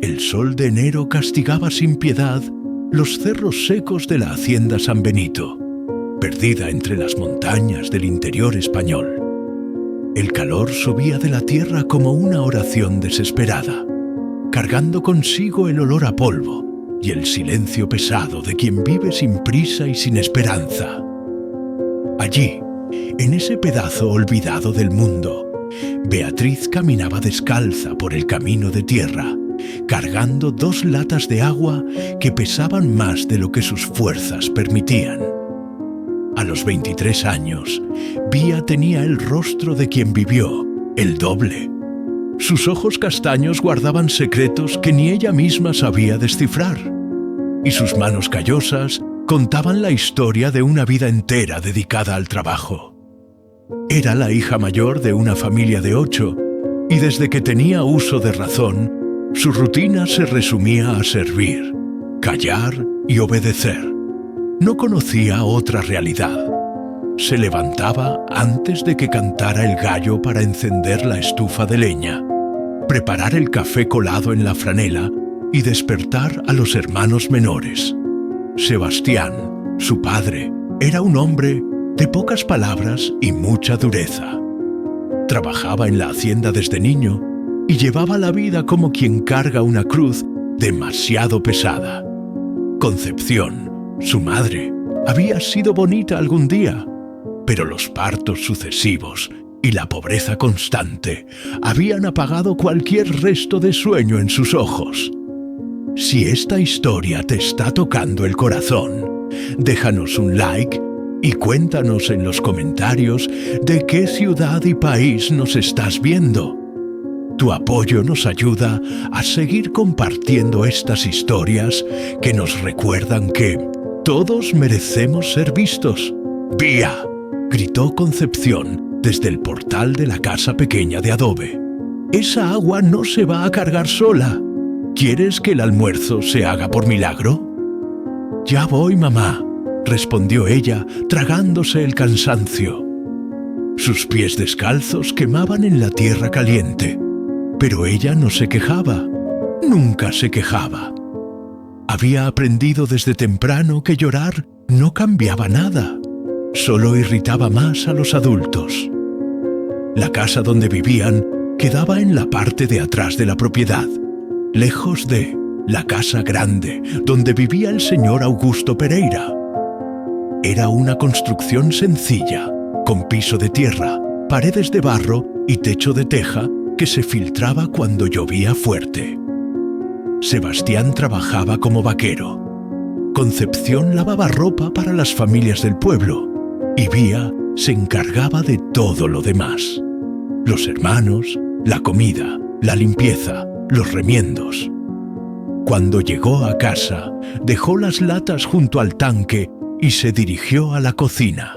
El sol de enero castigaba sin piedad los cerros secos de la hacienda San Benito, perdida entre las montañas del interior español. El calor subía de la tierra como una oración desesperada, cargando consigo el olor a polvo y el silencio pesado de quien vive sin prisa y sin esperanza. Allí, en ese pedazo olvidado del mundo, Beatriz caminaba descalza por el camino de tierra, cargando 2 latas de agua que pesaban más de lo que sus fuerzas permitían. A los 23 años, Vía tenía el rostro de quien vivió, el doble. Sus ojos castaños guardaban secretos que ni ella misma sabía descifrar, y sus manos callosas contaban la historia de una vida entera dedicada al trabajo. Era la hija mayor de una familia de 8, y desde que tenía uso de razón, su rutina se resumía a servir, callar y obedecer. No conocía otra realidad. Se levantaba antes de que cantara el gallo para encender la estufa de leña, preparar el café colado en la franela y despertar a los hermanos menores. Sebastián, su padre, era un hombre de pocas palabras y mucha dureza. Trabajaba en la hacienda desde niño y llevaba la vida como quien carga una cruz demasiado pesada. Concepción, su madre, había sido bonita algún día, pero los partos sucesivos y la pobreza constante habían apagado cualquier resto de sueño en sus ojos. Si esta historia te está tocando el corazón, déjanos un like y cuéntanos en los comentarios de qué ciudad y país nos estás viendo. Tu apoyo nos ayuda a seguir compartiendo estas historias que nos recuerdan que todos merecemos ser vistos. ¡Vía!, gritó Concepción desde el portal de la casa pequeña de adobe. Esa agua no se va a cargar sola. ¿Quieres que el almuerzo se haga por milagro? Ya voy, mamá, respondió ella, tragándose el cansancio. Sus pies descalzos quemaban en la tierra caliente, pero ella no se quejaba, nunca se quejaba. Había aprendido desde temprano que llorar no cambiaba nada, solo irritaba más a los adultos. La casa donde vivían quedaba en la parte de atrás de la propiedad, lejos de la casa grande donde vivía el señor Augusto Pereira. Era una construcción sencilla, con piso de tierra, paredes de barro y techo de teja que se filtraba cuando llovía fuerte. Sebastián trabajaba como vaquero. Concepción lavaba ropa para las familias del pueblo y Vía se encargaba de todo lo demás: los hermanos, la comida, la limpieza, los remiendos. Cuando llegó a casa, dejó las latas junto al tanque y se dirigió a la cocina.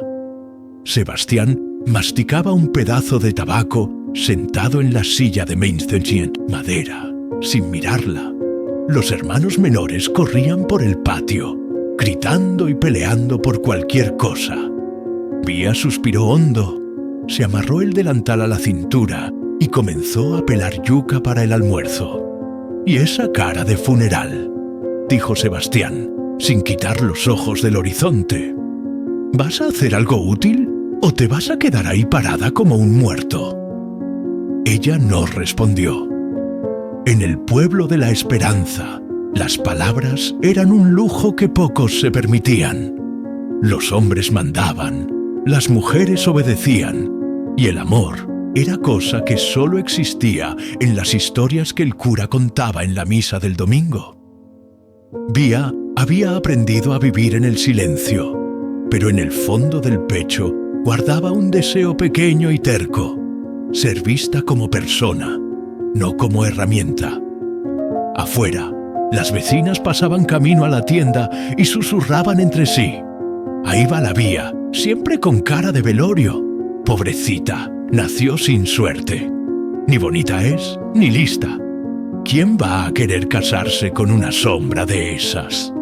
Sebastián masticaba un pedazo de tabaco sentado en la silla de madera, sin mirarla. Los hermanos menores corrían por el patio, gritando y peleando por cualquier cosa. Vía suspiró hondo, se amarró el delantal a la cintura y comenzó a pelar yuca para el almuerzo. «¿Y esa cara de funeral?», dijo Sebastián, sin quitar los ojos del horizonte. «¿Vas a hacer algo útil o te vas a quedar ahí parada como un muerto?». Ella no respondió. En el pueblo de la esperanza, las palabras eran un lujo que pocos se permitían. Los hombres mandaban, las mujeres obedecían, y el amor era cosa que solo existía en las historias que el cura contaba en la misa del domingo. Vía había aprendido a vivir en el silencio, pero en el fondo del pecho guardaba un deseo pequeño y terco: ser vista como persona, no como herramienta. Afuera, las vecinas pasaban camino a la tienda y susurraban entre sí: «Ahí va la Vía, siempre con cara de velorio. Pobrecita, nació sin suerte. Ni bonita es, ni lista. ¿Quién va a querer casarse con una sombra de esas?».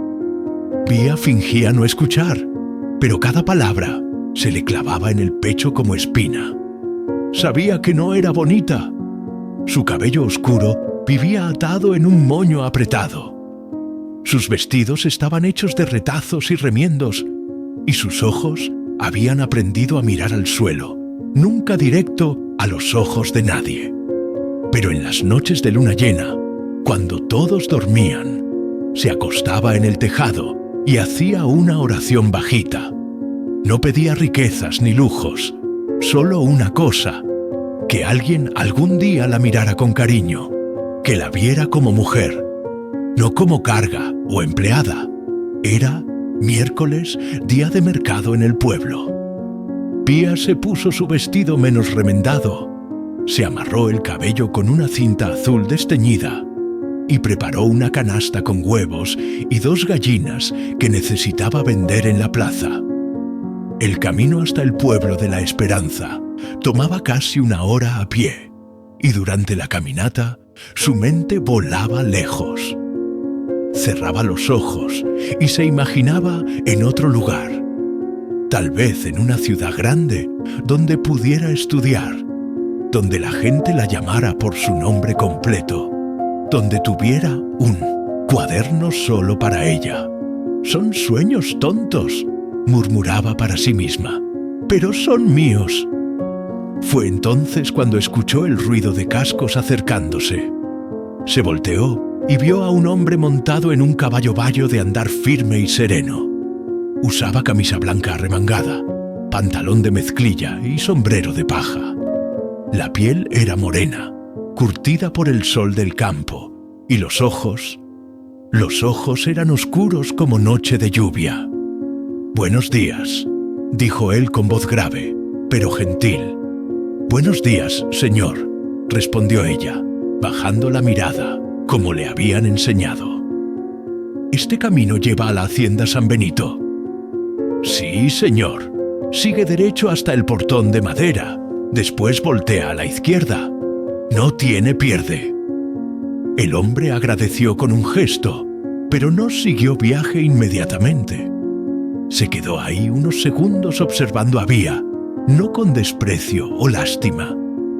Vía fingía no escuchar, pero cada palabra se le clavaba en el pecho como espina. Sabía que no era bonita. Su cabello oscuro vivía atado en un moño apretado. Sus vestidos estaban hechos de retazos y remiendos, y sus ojos habían aprendido a mirar al suelo, nunca directo a los ojos de nadie. Pero en las noches de luna llena, cuando todos dormían, se acostaba en el tejado y hacía una oración bajita. No pedía riquezas ni lujos, solo una cosa: que alguien algún día la mirara con cariño, que la viera como mujer, no como carga o empleada. Era miércoles, día de mercado en el pueblo. Pía se puso su vestido menos remendado, se amarró el cabello con una cinta azul desteñida y preparó una canasta con huevos y 2 gallinas que necesitaba vender en la plaza. El camino hasta el pueblo de la Esperanza tomaba casi 1 hora a pie, y durante la caminata su mente volaba lejos. Cerraba los ojos y se imaginaba en otro lugar, tal vez en una ciudad grande donde pudiera estudiar, donde la gente la llamara por su nombre completo, donde tuviera un cuaderno solo para ella. «Son sueños tontos», murmuraba para sí misma, «pero son míos». Fue entonces cuando escuchó el ruido de cascos acercándose. Se volteó y vio a un hombre montado en un caballo bayo de andar firme y sereno. Usaba camisa blanca arremangada, pantalón de mezclilla y sombrero de paja. La piel era morena, curtida por el sol del campo, y los ojos eran oscuros como noche de lluvia. «Buenos días», dijo él con voz grave, pero gentil. «Buenos días, señor», respondió ella, bajando la mirada, como le habían enseñado. «¿Este camino lleva a la hacienda San Benito?» «Sí, señor. Sigue derecho hasta el portón de madera. Después voltea a la izquierda. No tiene pierde». El hombre agradeció con un gesto, pero no siguió viaje inmediatamente. Se quedó ahí unos segundos observando a Vía, no con desprecio o lástima,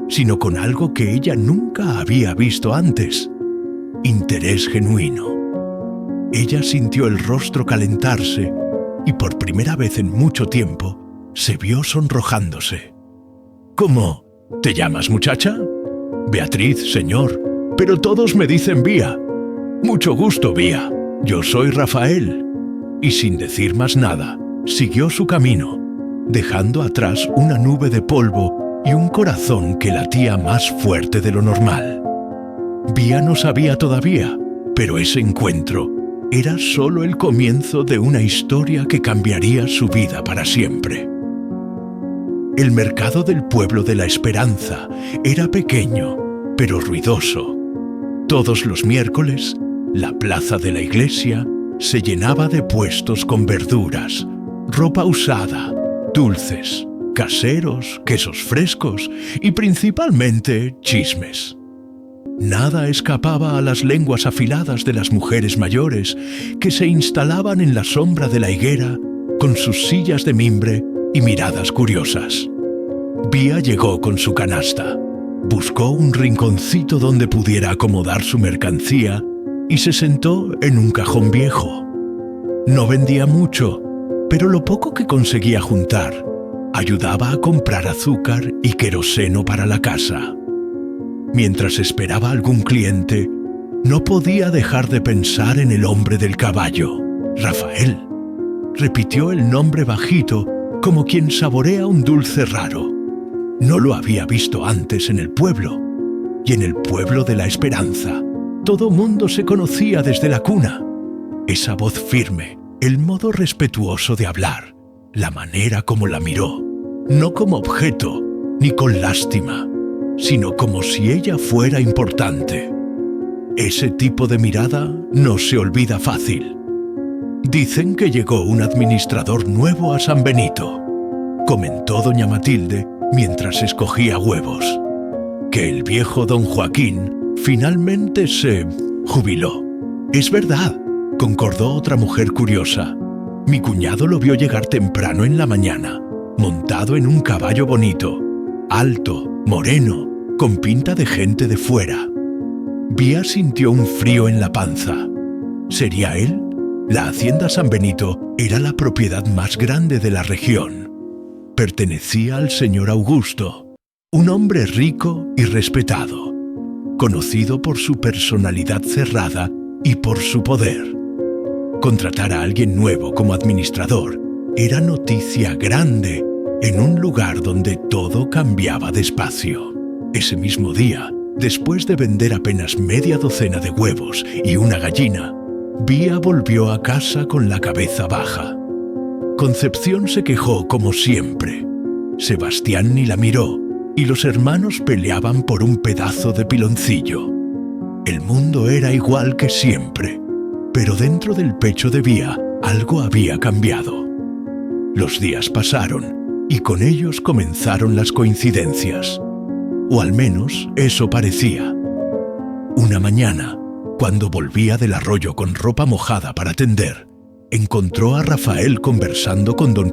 sino con algo que ella nunca había visto antes: interés genuino. Ella sintió el rostro calentarse y por primera vez en mucho tiempo se vio sonrojándose. «¿Cómo? ¿Te llamas, muchacha?» «Beatriz, señor, pero todos me dicen Vía». «Mucho gusto, Vía. Yo soy Rafael». Y sin decir más nada, siguió su camino, dejando atrás una nube de polvo y un corazón que latía más fuerte de lo normal. Vía no sabía todavía, pero ese encuentro era solo el comienzo de una historia que cambiaría su vida para siempre. El mercado del pueblo de la Esperanza era pequeño, pero ruidoso. Todos los miércoles, la plaza de la iglesia se llenaba de puestos con verduras, ropa usada, dulces, caseros, quesos frescos y principalmente chismes. Nada escapaba a las lenguas afiladas de las mujeres mayores que se instalaban en la sombra de la higuera con sus sillas de mimbre y miradas curiosas. Vía llegó con su canasta, buscó un rinconcito donde pudiera acomodar su mercancía y se sentó en un cajón viejo. No vendía mucho, pero lo poco que conseguía juntar ayudaba a comprar azúcar y queroseno para la casa. Mientras esperaba algún cliente, no podía dejar de pensar en el hombre del caballo, Rafael. Repitió el nombre bajito, como quien saborea un dulce raro. No lo había visto antes en el pueblo, y en el pueblo de la Esperanza todo mundo se conocía desde la cuna. Esa voz firme, el modo respetuoso de hablar, la manera como la miró, no como objeto, ni con lástima, sino como si ella fuera importante. Ese tipo de mirada no se olvida fácil. «Dicen que llegó un administrador nuevo a San Benito», comentó doña Matilde mientras escogía huevos. «Que el viejo don Joaquín finalmente se jubiló». «Es verdad», concordó otra mujer curiosa. «Mi cuñado lo vio llegar temprano en la mañana, montado en un caballo bonito, alto, moreno, con pinta de gente de fuera». Vía sintió un frío en la panza. ¿Sería él? La hacienda San Benito era la propiedad más grande de la región. Pertenecía al señor Augusto, un hombre rico y respetado, conocido por su personalidad cerrada y por su poder. Contratar a alguien nuevo como administrador era noticia grande en un lugar donde todo cambiaba despacio. Ese mismo día, después de vender apenas media docena de huevos y una gallina, Vía volvió a casa con la cabeza baja. Concepción se quejó como siempre. Sebastián ni la miró y los hermanos peleaban por un pedazo de piloncillo. El mundo era igual que siempre, pero dentro del pecho de Vía algo había cambiado. Los días pasaron y con ellos comenzaron las coincidencias. O al menos eso parecía. Una mañana, cuando volvía del arroyo con ropa mojada para tender, encontró a Rafael conversando con don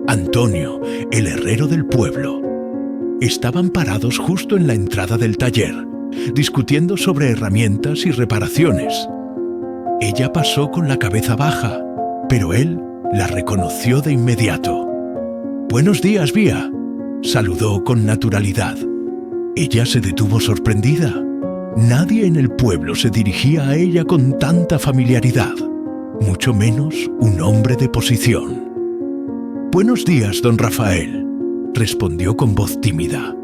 Antonio, el herrero del pueblo. Estaban parados justo en la entrada del taller, discutiendo sobre herramientas y reparaciones. Ella pasó con la cabeza baja, pero él la reconoció de inmediato. «Buenos días, Vía», saludó con naturalidad. Ella se detuvo sorprendida. Nadie en el pueblo se dirigía a ella con tanta familiaridad, mucho menos un hombre de posición. «Buenos días, don Rafael», respondió con voz tímida.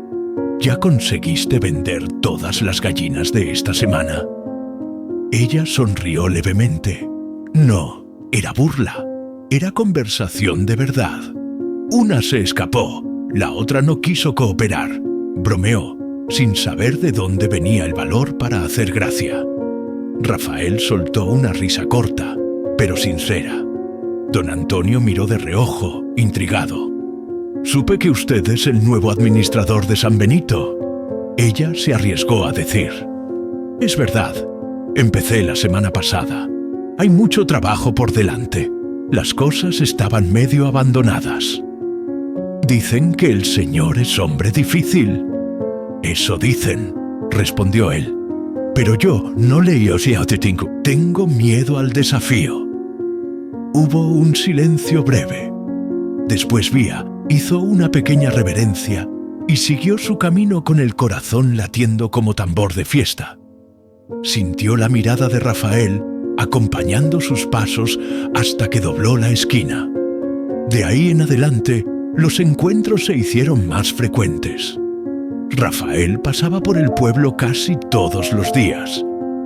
«¿Ya conseguiste vender todas las gallinas de esta semana?» Ella sonrió levemente. No, era burla. Era conversación de verdad. Una se escapó, la otra no quiso cooperar. Bromeó, sin saber de dónde venía el valor para hacer gracia. Rafael soltó una risa corta, pero sincera. Don Antonio miró de reojo, intrigado. «Supe que usted es el nuevo administrador de San Benito». Ella se arriesgó a decir. «Es verdad, empecé la semana pasada. Hay mucho trabajo por delante. Las cosas estaban medio abandonadas». «Dicen que el señor es hombre difícil». «Eso dicen», respondió él. «Pero yo no tengo miedo al desafío». Hubo un silencio breve. Después Vía hizo una pequeña reverencia y siguió su camino con el corazón latiendo como tambor de fiesta. Sintió la mirada de Rafael acompañando sus pasos hasta que dobló la esquina. De ahí en adelante, los encuentros se hicieron más frecuentes. Rafael pasaba por el pueblo casi todos los días,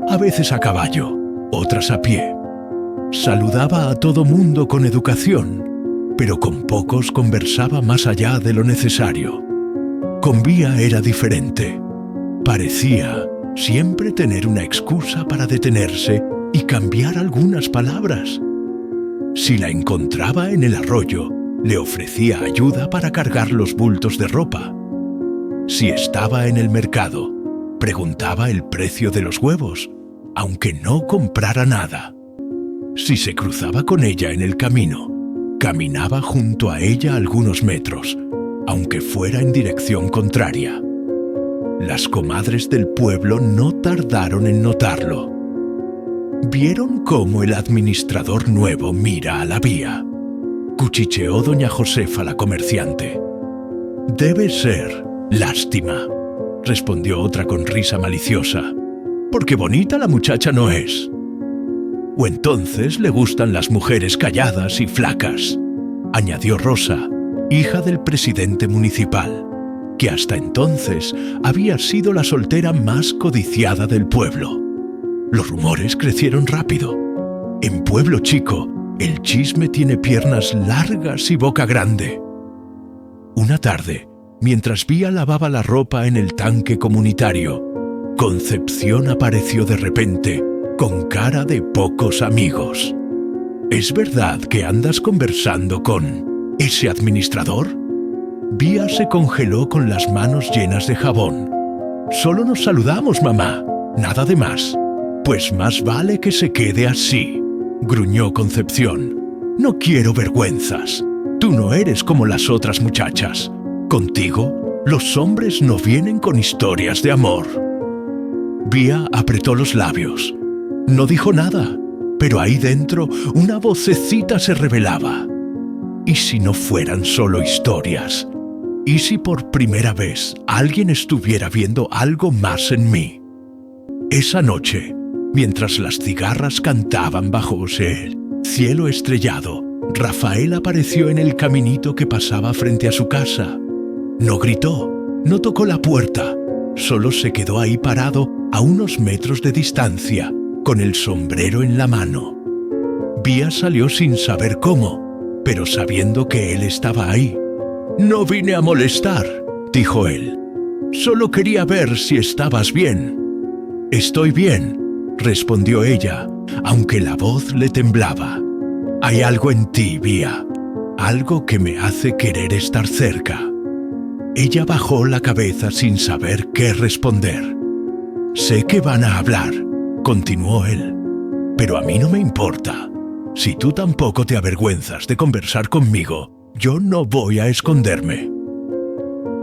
a veces a caballo, otras a pie. Saludaba a todo mundo con educación, pero con pocos conversaba más allá de lo necesario. Con Vía era diferente. Parecía siempre tener una excusa para detenerse y cambiar algunas palabras. Si la encontraba en el arroyo, le ofrecía ayuda para cargar los bultos de ropa. Si estaba en el mercado, preguntaba el precio de los huevos, aunque no comprara nada. Si se cruzaba con ella en el camino, caminaba junto a ella algunos metros, aunque fuera en dirección contraria. Las comadres del pueblo no tardaron en notarlo. ¿Vieron cómo el administrador nuevo mira a la Vía?, cuchicheó doña Josefa la comerciante. «Debe ser lástima», respondió otra con risa maliciosa, «porque bonita la muchacha no es. O entonces le gustan las mujeres calladas y flacas», añadió Rosa, hija del presidente municipal, que hasta entonces había sido la soltera más codiciada del pueblo. Los rumores crecieron rápido. En Pueblo Chico, el chisme tiene piernas largas y boca grande. Una tarde, mientras Vía lavaba la ropa en el tanque comunitario, Concepción apareció de repente, con cara de pocos amigos. «¿Es verdad que andas conversando con ese administrador?» Vía se congeló con las manos llenas de jabón. «Solo nos saludamos, mamá, nada de más». «Pues más vale que se quede así», gruñó Concepción. «No quiero vergüenzas. Tú no eres como las otras muchachas. Contigo, los hombres no vienen con historias de amor». Vía apretó los labios. No dijo nada, pero ahí dentro una vocecita se revelaba. ¿Y si no fueran solo historias? ¿Y si por primera vez alguien estuviera viendo algo más en mí? Esa noche, mientras las cigarras cantaban bajo el cielo estrellado, Rafael apareció en el caminito que pasaba frente a su casa. No gritó, no tocó la puerta, solo se quedó ahí parado a unos metros de distancia, con el sombrero en la mano. Vía salió sin saber cómo, pero sabiendo que él estaba ahí. «No vine a molestar», dijo él. «Solo quería ver si estabas bien». «Estoy bien», respondió ella, aunque la voz le temblaba. «Hay algo en ti, Vía, algo que me hace querer estar cerca». Ella bajó la cabeza sin saber qué responder. «Sé que van a hablar», continuó él, «pero a mí no me importa. Si tú tampoco te avergüenzas de conversar conmigo, yo no voy a esconderme».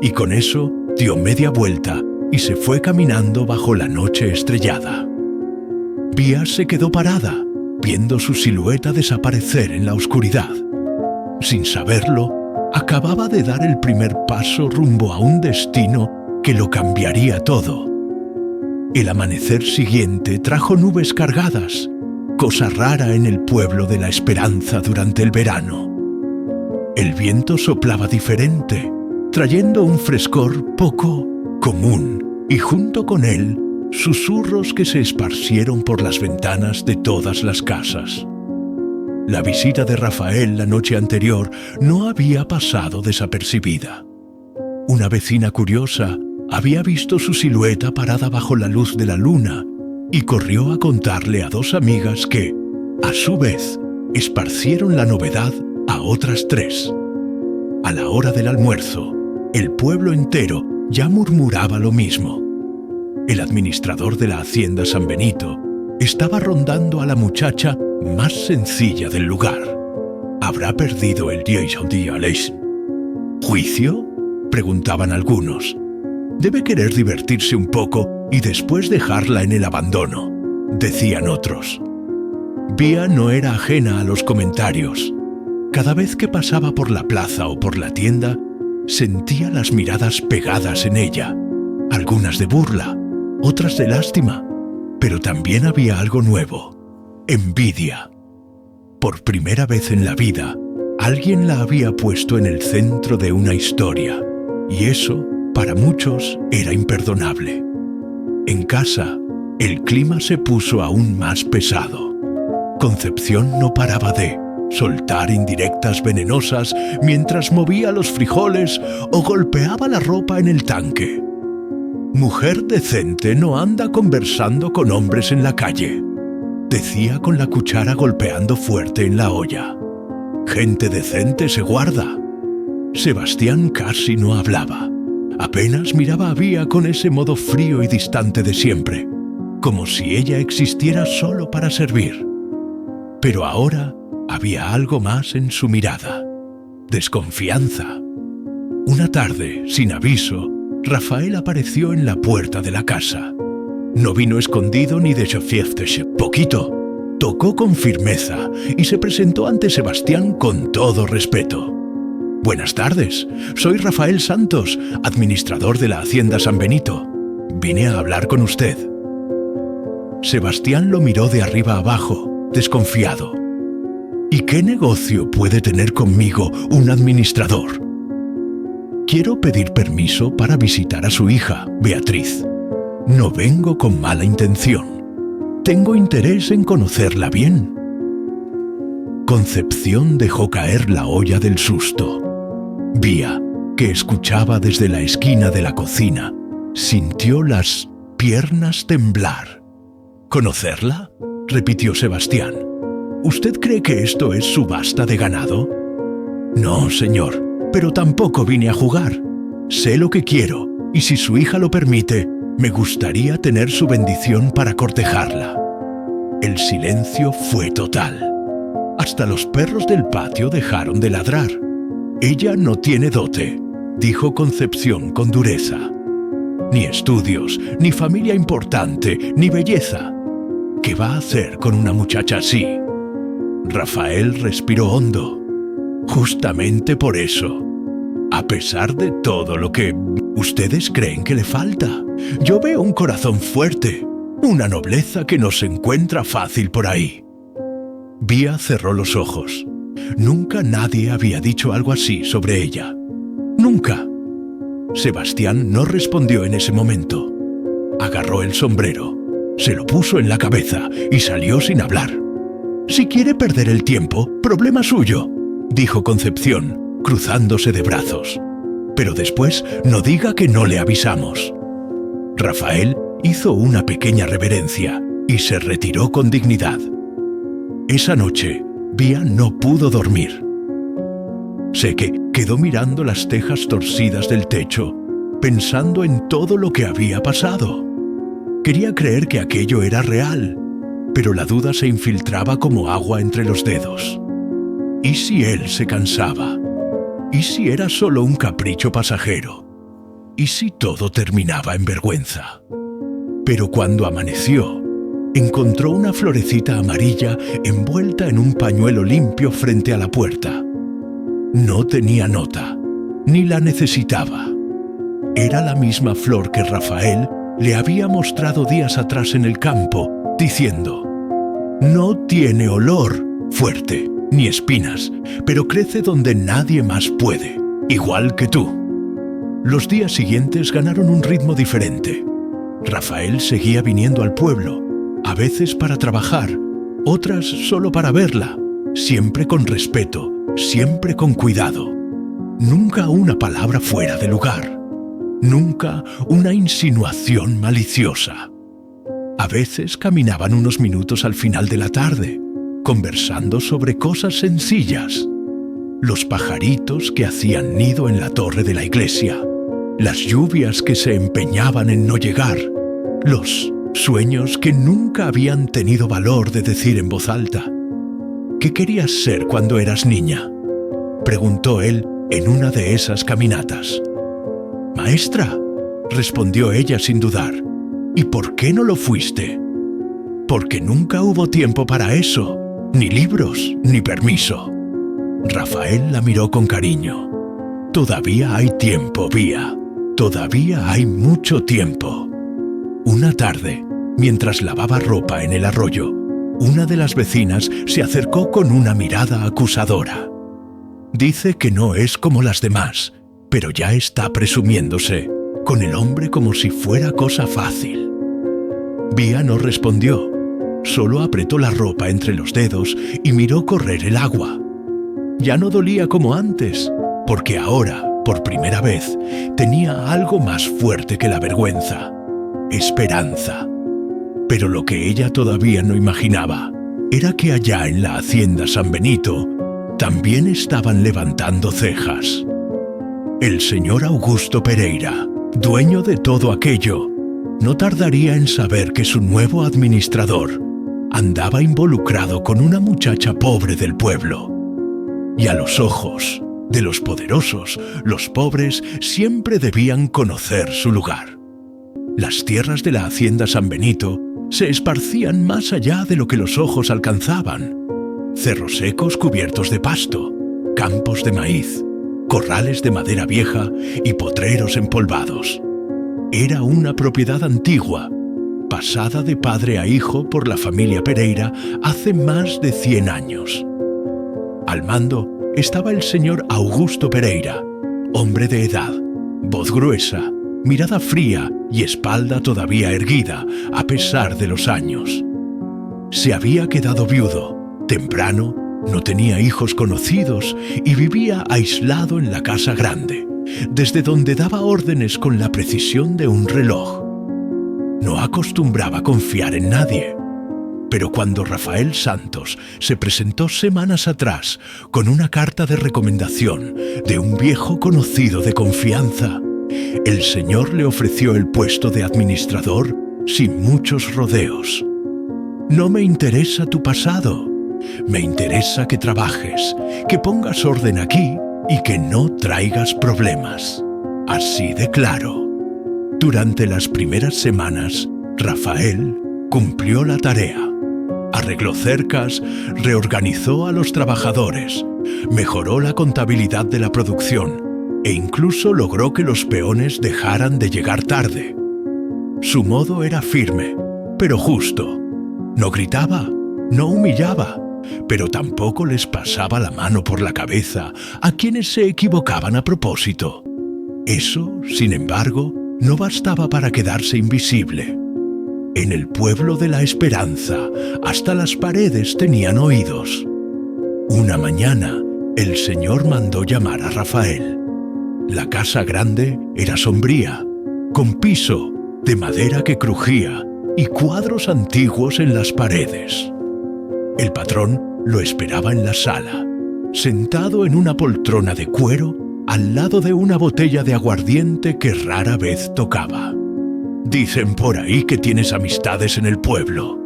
Y con eso dio media vuelta y se fue caminando bajo la noche estrellada. Vía se quedó parada, viendo su silueta desaparecer en la oscuridad. Sin saberlo, acababa de dar el primer paso rumbo a un destino que lo cambiaría todo. El amanecer siguiente trajo nubes cargadas, cosa rara en el pueblo de la esperanza durante el verano. El viento soplaba diferente, trayendo un frescor poco común, y junto con él, susurros que se esparcieron por las ventanas de todas las casas. La visita de Rafael la noche anterior no había pasado desapercibida. Una vecina curiosa había visto su silueta parada bajo la luz de la luna y corrió a contarle a dos amigas que, a su vez, esparcieron la novedad a otras tres. A la hora del almuerzo, el pueblo entero ya murmuraba lo mismo. El administrador de la hacienda San Benito estaba rondando a la muchacha más sencilla del lugar. ¿Habrá perdido el juicio?, preguntaban algunos. Debe querer divertirse un poco y después dejarla en el abandono, decían otros. Vía no era ajena a los comentarios. Cada vez que pasaba por la plaza o por la tienda, sentía las miradas pegadas en ella, algunas de burla, otras de lástima, pero también había algo nuevo: envidia. Por primera vez en la vida, alguien la había puesto en el centro de una historia, y eso, para muchos, era imperdonable. En casa, el clima se puso aún más pesado. Concepción no paraba de soltar indirectas venenosas mientras movía los frijoles o golpeaba la ropa en el tanque. «Mujer decente no anda conversando con hombres en la calle», decía con la cuchara golpeando fuerte en la olla. «Gente decente se guarda». Sebastián casi no hablaba. Apenas miraba a Vía con ese modo frío y distante de siempre, como si ella existiera solo para servir. Pero ahora había algo más en su mirada: desconfianza. Una tarde, sin aviso, Rafael apareció en la puerta de la casa. No vino escondido ni de poquito. Tocó con firmeza y se presentó ante Sebastián con todo respeto. «Buenas tardes, soy Rafael Santos, administrador de la hacienda San Benito. Vine a hablar con usted». Sebastián lo miró de arriba abajo, desconfiado. «¿Y qué negocio puede tener conmigo un administrador?» «Quiero pedir permiso para visitar a su hija, Beatriz. No vengo con mala intención. Tengo interés en conocerla bien». Concepción dejó caer la olla del susto. Vía, que escuchaba desde la esquina de la cocina, sintió las piernas temblar. «¿Conocerla?», repitió Sebastián. «¿Usted cree que esto es subasta de ganado?». «No, señor, pero tampoco vine a jugar. Sé lo que quiero, y si su hija lo permite, me gustaría tener su bendición para cortejarla». El silencio fue total. Hasta los perros del patio dejaron de ladrar. «Ella no tiene dote», dijo Concepción con dureza. ni estudios, ni familia importante, ni belleza. ¿Qué va a hacer con una muchacha así? Rafael respiró hondo. Justamente por eso. A pesar de todo lo que ustedes creen que le falta, yo veo un corazón fuerte, una nobleza que no se encuentra fácil por ahí. Vía cerró los ojos. Nunca nadie había dicho algo así sobre ella. Nunca. Sebastián no respondió en ese momento. Agarró el sombrero, se lo puso en la cabeza y salió sin hablar. «Si quiere perder el tiempo, problema suyo», dijo Concepción, cruzándose de brazos. «Pero después no diga que no le avisamos». Rafael hizo una pequeña reverencia y se retiró con dignidad. Esa noche, Vía no pudo dormir. Sé que quedó mirando las tejas torcidas del techo, pensando en todo lo que había pasado. Quería creer que aquello era real, pero la duda se infiltraba como agua entre los dedos. ¿Y si él se cansaba? ¿Y si era solo un capricho pasajero? ¿Y si todo terminaba en vergüenza? Pero cuando amaneció, encontró una florecita amarilla envuelta en un pañuelo limpio frente a la puerta. No tenía nota, ni la necesitaba. Era la misma flor que Rafael le había mostrado días atrás en el campo, diciendo: «No tiene olor fuerte, ni espinas, pero crece donde nadie más puede, igual que tú». Los días siguientes ganaron un ritmo diferente. Rafael seguía viniendo al pueblo, a veces para trabajar, otras solo para verla, siempre con respeto, siempre con cuidado. Nunca una palabra fuera de lugar, nunca una insinuación maliciosa. A veces caminaban unos minutos al final de la tarde, conversando sobre cosas sencillas. Los pajaritos que hacían nido en la torre de la iglesia, las lluvias que se empeñaban en no llegar, los sueños que nunca habían tenido valor de decir en voz alta. «¿Qué querías ser cuando eras niña?», preguntó él en una de esas caminatas. «Maestra», respondió ella sin dudar. «¿Y por qué no lo fuiste?». «Porque nunca hubo tiempo para eso, ni libros, ni permiso». Rafael la miró con cariño. «Todavía hay tiempo, Vía. Todavía hay mucho tiempo». Una tarde, mientras lavaba ropa en el arroyo, una de las vecinas se acercó con una mirada acusadora. «Dice que no es como las demás, pero ya está presumiéndose, con el hombre como si fuera cosa fácil». Vía no respondió, solo apretó la ropa entre los dedos y miró correr el agua. Ya no dolía como antes, porque ahora, por primera vez, tenía algo más fuerte que la vergüenza: esperanza. Pero lo que ella todavía no imaginaba era que allá en la hacienda San Benito también estaban levantando cejas. El señor Augusto Pereira, dueño de todo aquello, no tardaría en saber que su nuevo administrador andaba involucrado con una muchacha pobre del pueblo. Y a los ojos de los poderosos, los pobres siempre debían conocer su lugar. Las tierras de la hacienda San Benito se esparcían más allá de lo que los ojos alcanzaban. Cerros secos cubiertos de pasto, campos de maíz, corrales de madera vieja y potreros empolvados. Era una propiedad antigua, pasada de padre a hijo por la familia Pereira hace más de 100 años. Al mando estaba el señor Augusto Pereira, hombre de edad, voz gruesa, mirada fría y espalda todavía erguida a pesar de los años. Se había quedado viudo, temprano, no tenía hijos conocidos y vivía aislado en la casa grande, desde donde daba órdenes con la precisión de un reloj. No acostumbraba confiar en nadie, pero cuando Rafael Santos se presentó semanas atrás con una carta de recomendación de un viejo conocido de confianza, el señor le ofreció el puesto de administrador sin muchos rodeos. «No me interesa tu pasado, me interesa que trabajes, que pongas orden aquí y que no traigas problemas». Así de claro. Durante las primeras semanas, Rafael cumplió la tarea. Arregló cercas, reorganizó a los trabajadores, mejoró la contabilidad de la producción e incluso logró que los peones dejaran de llegar tarde. Su modo era firme, pero justo. No gritaba, no humillaba, pero tampoco les pasaba la mano por la cabeza a quienes se equivocaban a propósito. Eso, sin embargo, no bastaba para quedarse invisible. En el pueblo de la esperanza, hasta las paredes tenían oídos. Una mañana, el Señor mandó llamar a Rafael. La casa grande era sombría, con piso de madera que crujía y cuadros antiguos en las paredes. El patrón lo esperaba en la sala, sentado en una poltrona de cuero al lado de una botella de aguardiente que rara vez tocaba. «Dicen por ahí que tienes amistades en el pueblo»,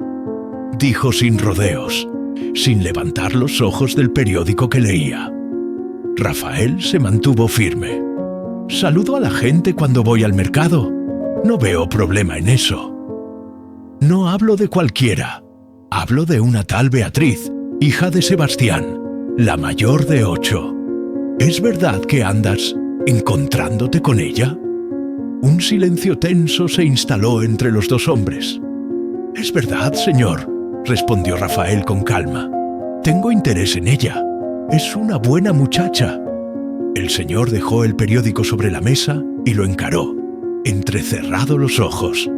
dijo sin rodeos, sin levantar los ojos del periódico que leía. Rafael se mantuvo firme. «Saludo a la gente cuando voy al mercado. No veo problema en eso. No hablo de cualquiera. Hablo de una tal Beatriz, hija de Sebastián, la mayor de 8. ¿Es verdad que andas encontrándote con ella?» Un silencio tenso se instaló entre los dos hombres. «Es verdad, señor», respondió Rafael con calma. «Tengo interés en ella. Es una buena muchacha». El señor dejó el periódico sobre la mesa y lo encaró, entrecerrado los ojos.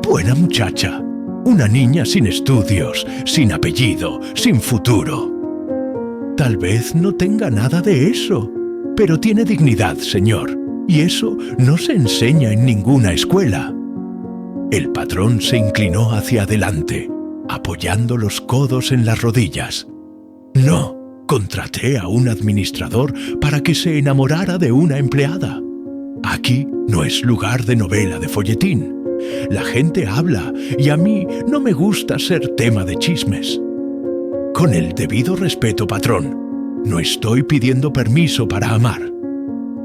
«Buena muchacha. Una niña sin estudios, sin apellido, sin futuro». «Tal vez no tenga nada de eso, pero tiene dignidad, señor. Y eso no se enseña en ninguna escuela». El patrón se inclinó hacia adelante, apoyando los codos en las rodillas. «No, contraté a un administrador para que se enamorara de una empleada. Aquí no es lugar de novela de folletín. La gente habla y a mí no me gusta ser tema de chismes». «Con el debido respeto, patrón, no estoy pidiendo permiso para amar».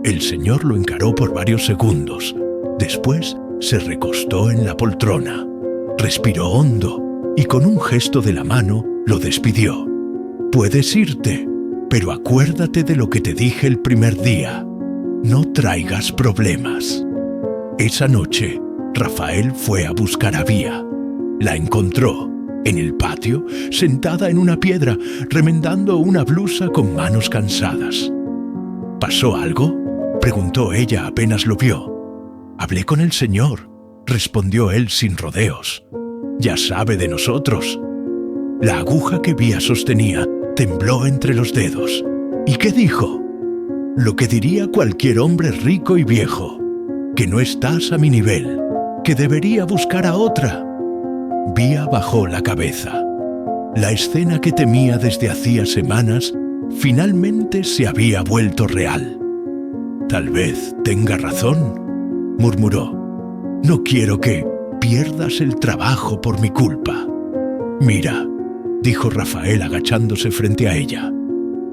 El señor lo encaró por varios segundos. Después se recostó en la poltrona, respiró hondo y con un gesto de la mano lo despidió. «Puedes irte, pero acuérdate de lo que te dije el primer día. No traigas problemas». Esa noche, Rafael fue a buscar a Vía. La encontró en el patio, sentada en una piedra, remendando una blusa con manos cansadas. «¿Pasó algo?», preguntó ella apenas lo vio. «Hablé con el señor», respondió él sin rodeos. «Ya sabe de nosotros». La aguja que Vía sostenía tembló entre los dedos. ¿Y qué dijo? Lo que diría cualquier hombre rico y viejo, que no estás a mi nivel, que debería buscar a otra. Vía bajó la cabeza. La escena que temía desde hacía semanas finalmente se había vuelto real. «Tal vez tenga razón», murmuró. «No quiero que pierdas el trabajo por mi culpa». «Mira», dijo Rafael agachándose frente a ella,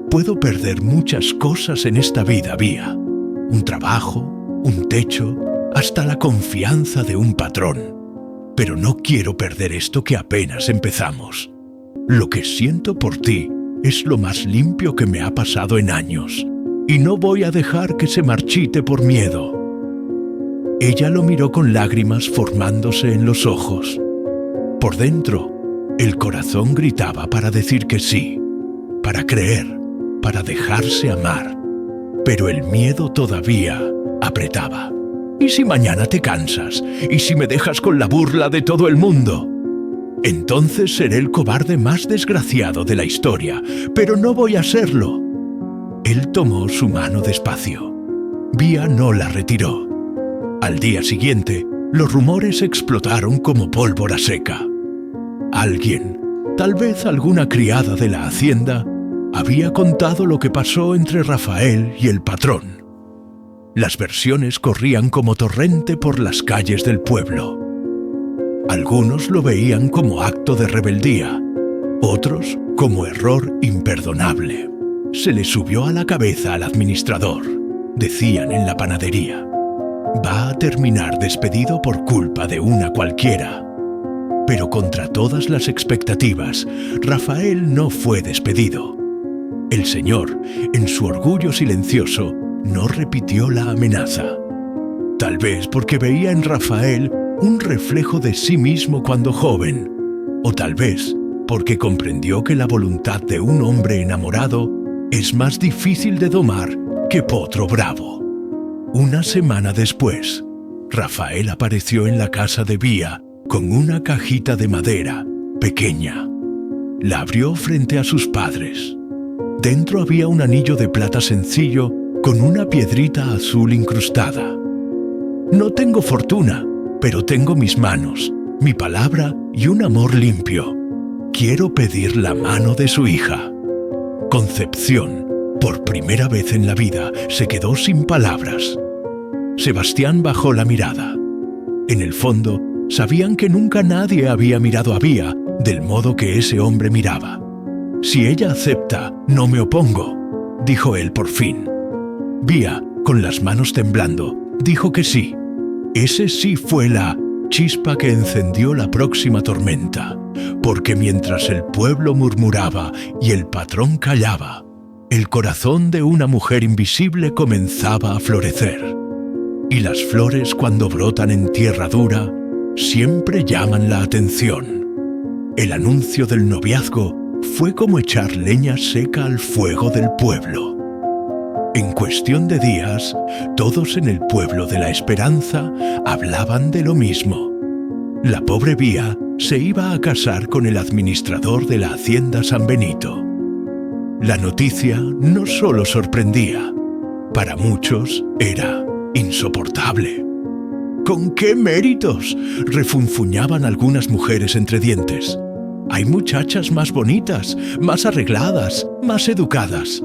«puedo perder muchas cosas en esta vida, Vía. Un trabajo, un techo, hasta la confianza de un patrón. Pero no quiero perder esto que apenas empezamos. Lo que siento por ti es lo más limpio que me ha pasado en años. Y no voy a dejar que se marchite por miedo». Ella lo miró con lágrimas formándose en los ojos. Por dentro, el corazón gritaba para decir que sí, para creer, para dejarse amar. Pero el miedo todavía apretaba. «¿Y si mañana te cansas? ¿Y si me dejas con la burla de todo el mundo? Entonces seré el cobarde más desgraciado de la historia, pero no voy a serlo». Él tomó su mano despacio. Vía no la retiró. Al día siguiente, los rumores explotaron como pólvora seca. Alguien, tal vez alguna criada de la hacienda, había contado lo que pasó entre Rafael y el patrón. Las versiones corrían como torrente por las calles del pueblo. Algunos lo veían como acto de rebeldía, otros como error imperdonable. «Se le subió a la cabeza al administrador», decían en la panadería. Va a terminar despedido por culpa de una cualquiera. Pero contra todas las expectativas, Rafael no fue despedido. El señor, en su orgullo silencioso, no repitió la amenaza. Tal vez porque veía en Rafael un reflejo de sí mismo cuando joven, o tal vez porque comprendió que la voluntad de un hombre enamorado es más difícil de domar que potro bravo. Una semana después, Rafael apareció en la casa de Vía con una cajita de madera, pequeña. La abrió frente a sus padres. Dentro había un anillo de plata sencillo con una piedrita azul incrustada. No tengo fortuna, pero tengo mis manos, mi palabra y un amor limpio. Quiero pedir la mano de su hija. Concepción, por primera vez en la vida, se quedó sin palabras. Sebastián bajó la mirada. En el fondo, sabían que nunca nadie había mirado a Vía del modo que ese hombre miraba. «Si ella acepta, no me opongo», dijo él por fin. Vía, con las manos temblando, dijo que sí. Ese sí fue la chispa que encendió la próxima tormenta, porque mientras el pueblo murmuraba y el patrón callaba, el corazón de una mujer invisible comenzaba a florecer. Y las flores, cuando brotan en tierra dura, siempre llaman la atención. El anuncio del noviazgo fue como echar leña seca al fuego del pueblo. En cuestión de días, todos en el pueblo de la Esperanza hablaban de lo mismo. La pobre Vía se iba a casar con el administrador de la hacienda San Benito. La noticia no solo sorprendía, para muchos era insoportable. ¿Con qué méritos?, refunfuñaban algunas mujeres entre dientes. Hay muchachas más bonitas, más arregladas, más educadas.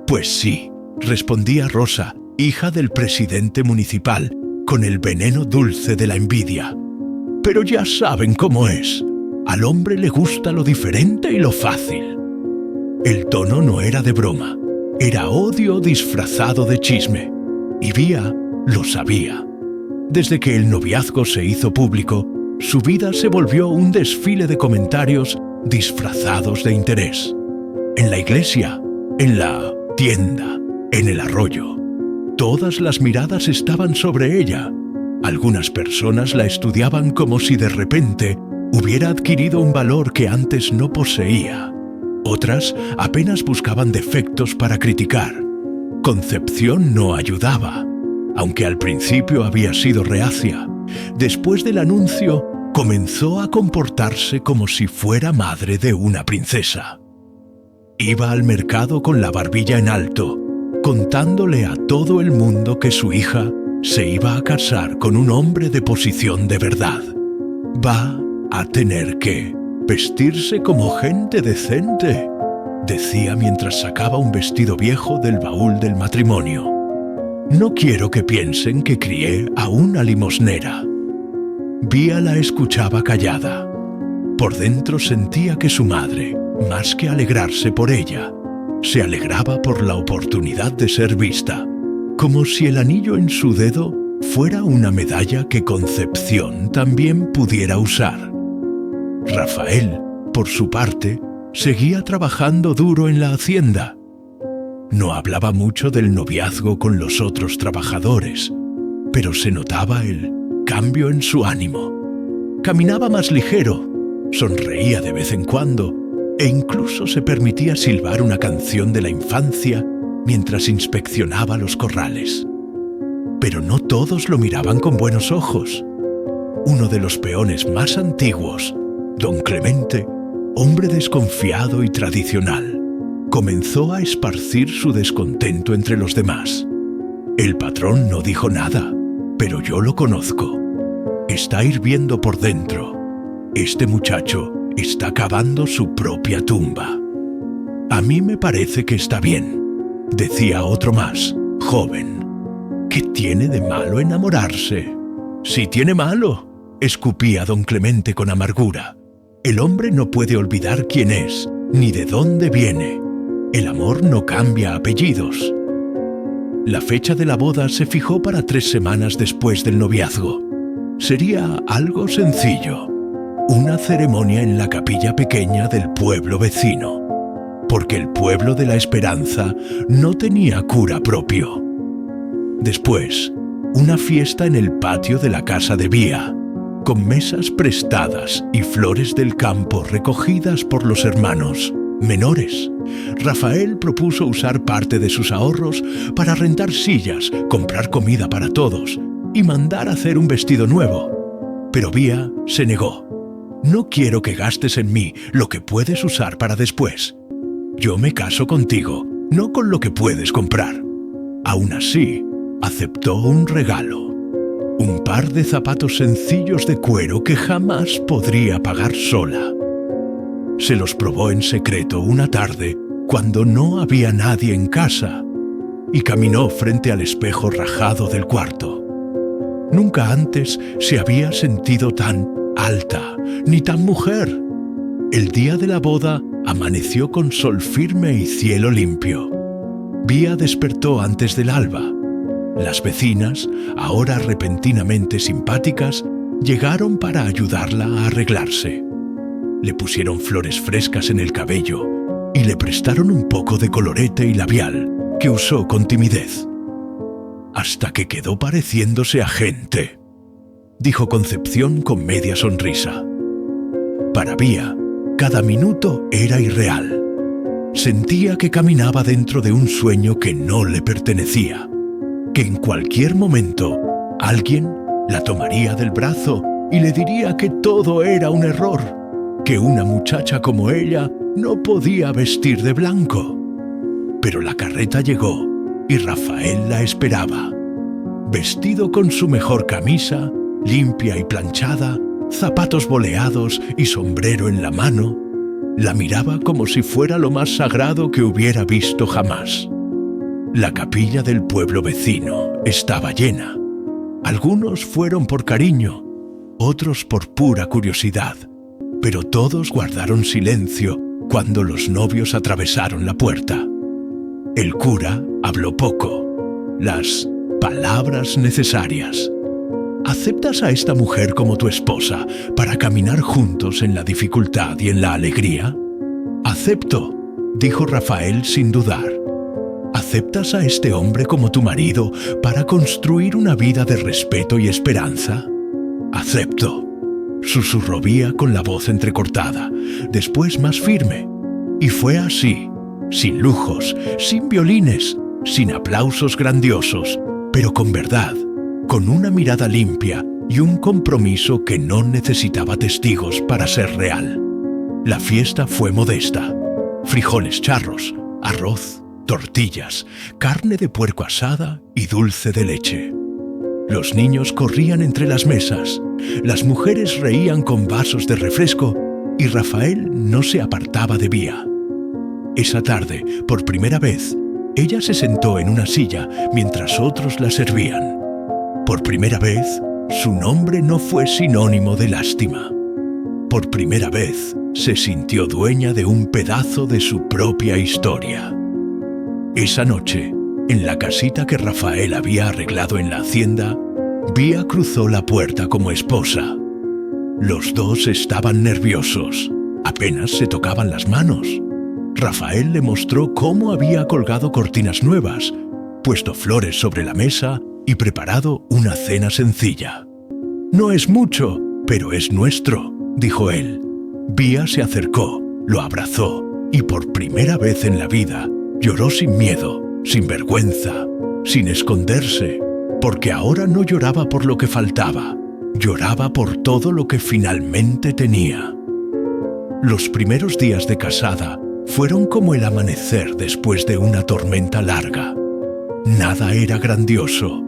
Pues sí, respondía Rosa, hija del presidente municipal, con el veneno dulce de la envidia. Pero ya saben cómo es. Al hombre le gusta lo diferente y lo fácil. El tono no era de broma, era odio disfrazado de chisme. Y Vía lo sabía. Desde que el noviazgo se hizo público, su vida se volvió un desfile de comentarios disfrazados de interés. En la iglesia, en la tienda, en el arroyo, todas las miradas estaban sobre ella. Algunas personas la estudiaban como si de repente hubiera adquirido un valor que antes no poseía. Otras apenas buscaban defectos para criticar. Concepción no ayudaba. Aunque al principio había sido reacia, después del anuncio comenzó a comportarse como si fuera madre de una princesa. Iba al mercado con la barbilla en alto, contándole a todo el mundo que su hija se iba a casar con un hombre de posición de verdad. Va a tener que vestirse como gente decente, decía mientras sacaba un vestido viejo del baúl del matrimonio. No quiero que piensen que crié a una limosnera. Vía la escuchaba callada. Por dentro sentía que su madre, más que alegrarse por ella, se alegraba por la oportunidad de ser vista, como si el anillo en su dedo fuera una medalla que Concepción también pudiera usar. Rafael, por su parte, seguía trabajando duro en la hacienda. No hablaba mucho del noviazgo con los otros trabajadores, pero se notaba el cambio en su ánimo. Caminaba más ligero, sonreía de vez en cuando e incluso se permitía silbar una canción de la infancia mientras inspeccionaba los corrales. Pero no todos lo miraban con buenos ojos. Uno de los peones más antiguos, don Clemente, hombre desconfiado y tradicional, comenzó a esparcir su descontento entre los demás. El patrón no dijo nada, pero yo lo conozco. Está hirviendo por dentro. Este muchacho está cavando su propia tumba. A mí me parece que está bien, decía otro más, joven. ¿Qué tiene de malo enamorarse? Sí tiene malo, escupía don Clemente con amargura. El hombre no puede olvidar quién es, ni de dónde viene. El amor no cambia apellidos. La fecha de la boda se fijó para 3 semanas después del noviazgo. Sería algo sencillo, una ceremonia en la capilla pequeña del pueblo vecino, porque el pueblo de la Esperanza no tenía cura propio. Después, una fiesta en el patio de la casa de Vía, con mesas prestadas y flores del campo recogidas por los hermanos menores. Rafael propuso usar parte de sus ahorros para rentar sillas, comprar comida para todos y mandar hacer un vestido nuevo. Pero Vía se negó. No quiero que gastes en mí lo que puedes usar para después. Yo me caso contigo, no con lo que puedes comprar. Aún así, aceptó un regalo. Un par de zapatos sencillos de cuero que jamás podría pagar sola. Se los probó en secreto una tarde cuando no había nadie en casa y caminó frente al espejo rajado del cuarto. Nunca antes se había sentido tan alta ni tan mujer. El día de la boda amaneció con sol firme y cielo limpio. Vía despertó antes del alba. Las vecinas, ahora repentinamente simpáticas, llegaron para ayudarla a arreglarse. Le pusieron flores frescas en el cabello y le prestaron un poco de colorete y labial que usó con timidez. Hasta que quedó pareciéndose a gente, dijo Concepción con media sonrisa. Para Vía, cada minuto era irreal. Sentía que caminaba dentro de un sueño que no le pertenecía, que en cualquier momento alguien la tomaría del brazo y le diría que todo era un error, que una muchacha como ella no podía vestir de blanco. Pero la carreta llegó y Rafael la esperaba. Vestido con su mejor camisa, limpia y planchada, zapatos boleados y sombrero en la mano, la miraba como si fuera lo más sagrado que hubiera visto jamás. La capilla del pueblo vecino estaba llena. Algunos fueron por cariño, otros por pura curiosidad, pero todos guardaron silencio cuando los novios atravesaron la puerta. El cura habló poco, las palabras necesarias. ¿Aceptas a esta mujer como tu esposa para caminar juntos en la dificultad y en la alegría? Acepto, dijo Rafael sin dudar. ¿Aceptas a este hombre como tu marido para construir una vida de respeto y esperanza? Acepto, susurró Vía con la voz entrecortada, después más firme. Y fue así, sin lujos, sin violines, sin aplausos grandiosos, pero con verdad, con una mirada limpia y un compromiso que no necesitaba testigos para ser real. La fiesta fue modesta. Frijoles charros, arroz, tortillas, carne de puerco asada y dulce de leche. Los niños corrían entre las mesas, las mujeres reían con vasos de refresco y Rafael no se apartaba de Vía. Esa tarde, por primera vez, ella se sentó en una silla mientras otros la servían. Por primera vez, su nombre no fue sinónimo de lástima. Por primera vez, se sintió dueña de un pedazo de su propia historia. Esa noche, en la casita que Rafael había arreglado en la hacienda, Vía cruzó la puerta como esposa. Los dos estaban nerviosos, apenas se tocaban las manos. Rafael le mostró cómo había colgado cortinas nuevas, puesto flores sobre la mesa y preparado una cena sencilla. «No es mucho, pero es nuestro», dijo él. Vía se acercó, lo abrazó y por primera vez en la vida lloró sin miedo, sin vergüenza, sin esconderse, porque ahora no lloraba por lo que faltaba, lloraba por todo lo que finalmente tenía. Los primeros días de casada fueron como el amanecer después de una tormenta larga. Nada era grandioso,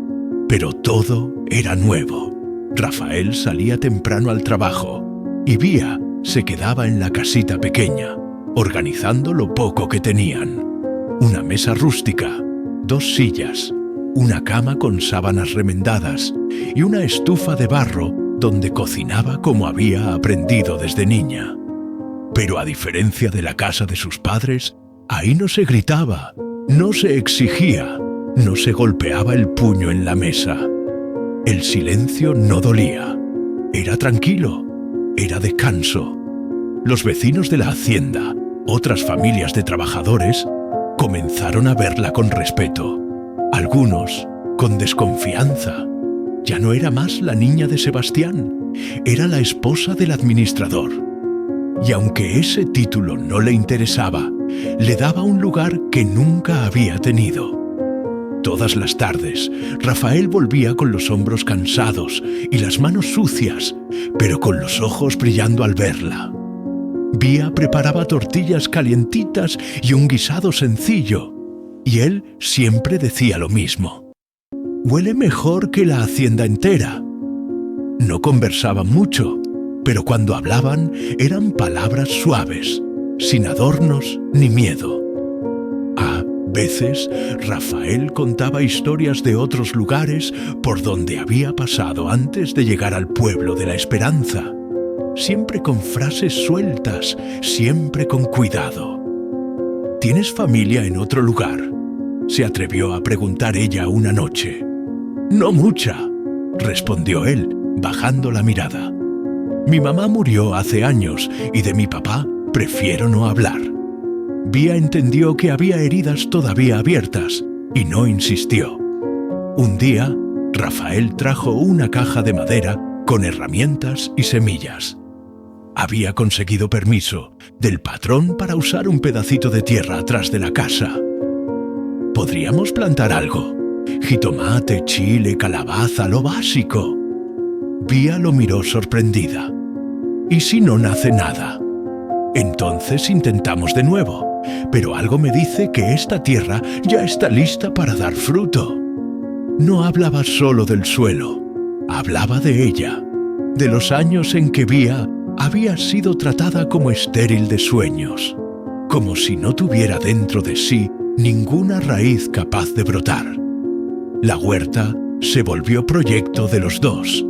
pero todo era nuevo. Rafael salía temprano al trabajo y Vía se quedaba en la casita pequeña, organizando lo poco que tenían. Una mesa rústica, 2 sillas, una cama con sábanas remendadas y una estufa de barro donde cocinaba como había aprendido desde niña. Pero a diferencia de la casa de sus padres, ahí no se gritaba, no se exigía, No se golpeaba el puño en la mesa. El silencio no dolía. Era tranquilo. Era descanso. Los vecinos de la hacienda, otras familias de trabajadores, comenzaron a verla con respeto. Algunos con desconfianza. Ya no era más la niña de Sebastián, era la esposa del administrador. Y aunque ese título no le interesaba, le daba un lugar que nunca había tenido. Todas las tardes, Rafael volvía con los hombros cansados y las manos sucias, pero con los ojos brillando al verla. Vía preparaba tortillas calientitas y un guisado sencillo, y él siempre decía lo mismo: «Huele mejor que la hacienda entera». No conversaban mucho, pero cuando hablaban eran palabras suaves, sin adornos ni miedo. A veces, Rafael contaba historias de otros lugares por donde había pasado antes de llegar al pueblo de la Esperanza, siempre con frases sueltas, siempre con cuidado. ¿Tienes familia en otro lugar?, se atrevió a preguntar ella una noche. «No mucha», respondió él, bajando la mirada. «Mi mamá murió hace años y de mi papá prefiero no hablar». Vía entendió que había heridas todavía abiertas y no insistió. Un día, Rafael trajo una caja de madera con herramientas y semillas. Había conseguido permiso del patrón para usar un pedacito de tierra atrás de la casa. «Podríamos plantar algo. Jitomate, chile, calabaza, lo básico». Vía lo miró sorprendida. «¿Y si no nace nada?». «Entonces intentamos de nuevo, pero algo me dice que esta tierra ya está lista para dar fruto». No hablaba solo del suelo, hablaba de ella, de los años en que Vía había sido tratada como estéril de sueños, como si no tuviera dentro de sí ninguna raíz capaz de brotar. La huerta se volvió proyecto de los dos.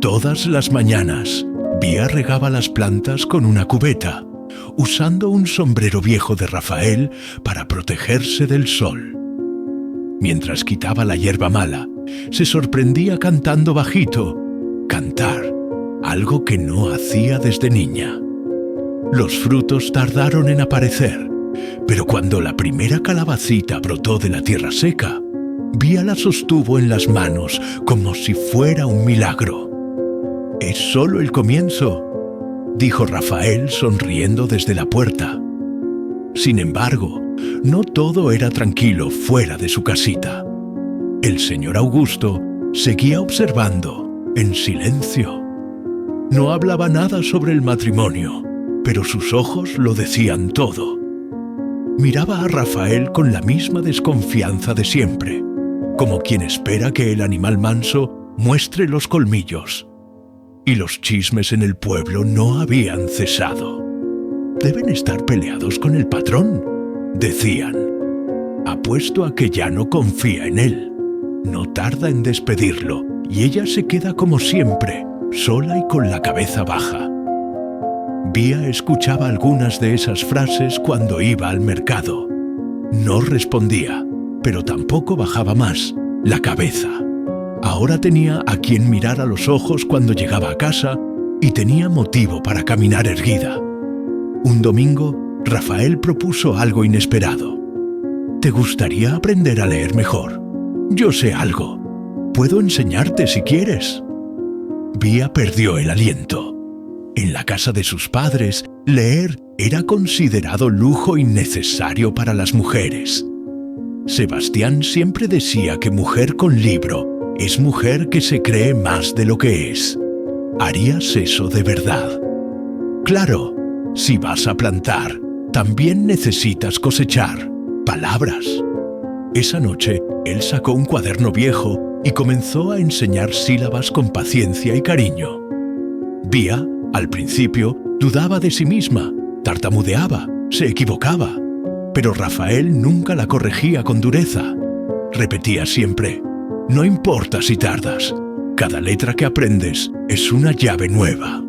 Todas las mañanas, Vía regaba las plantas con una cubeta, usando un sombrero viejo de Rafael para protegerse del sol. Mientras quitaba la hierba mala, se sorprendía cantando bajito. Cantar, algo que no hacía desde niña. Los frutos tardaron en aparecer, pero cuando la primera calabacita brotó de la tierra seca, Vía la sostuvo en las manos como si fuera un milagro. «Es solo el comienzo», dijo Rafael sonriendo desde la puerta. Sin embargo, no todo era tranquilo fuera de su casita. El señor Augusto seguía observando, en silencio. No hablaba nada sobre el matrimonio, pero sus ojos lo decían todo. Miraba a Rafael con la misma desconfianza de siempre, como quien espera que el animal manso muestre los colmillos. Y los chismes en el pueblo no habían cesado. «Deben estar peleados con el patrón», decían. «Apuesto a que ya no confía en él. No tarda en despedirlo y ella se queda como siempre, sola y con la cabeza baja». Vía escuchaba algunas de esas frases cuando iba al mercado. No respondía, pero tampoco bajaba más la cabeza. Ahora tenía a quien mirar a los ojos cuando llegaba a casa y tenía motivo para caminar erguida. Un domingo, Rafael propuso algo inesperado. «¿Te gustaría aprender a leer mejor? Yo sé algo. Puedo enseñarte si quieres». Vía perdió el aliento. En la casa de sus padres, leer era considerado lujo innecesario para las mujeres. Sebastián siempre decía que mujer con libro es mujer que se cree más de lo que es. ¿Harías eso de verdad? Claro, si vas a plantar, también necesitas cosechar palabras. Esa noche, él sacó un cuaderno viejo y comenzó a enseñar sílabas con paciencia y cariño. Vía, al principio, dudaba de sí misma, tartamudeaba, se equivocaba, pero Rafael nunca la corregía con dureza. Repetía siempre: «No importa si tardas, cada letra que aprendes es una llave nueva».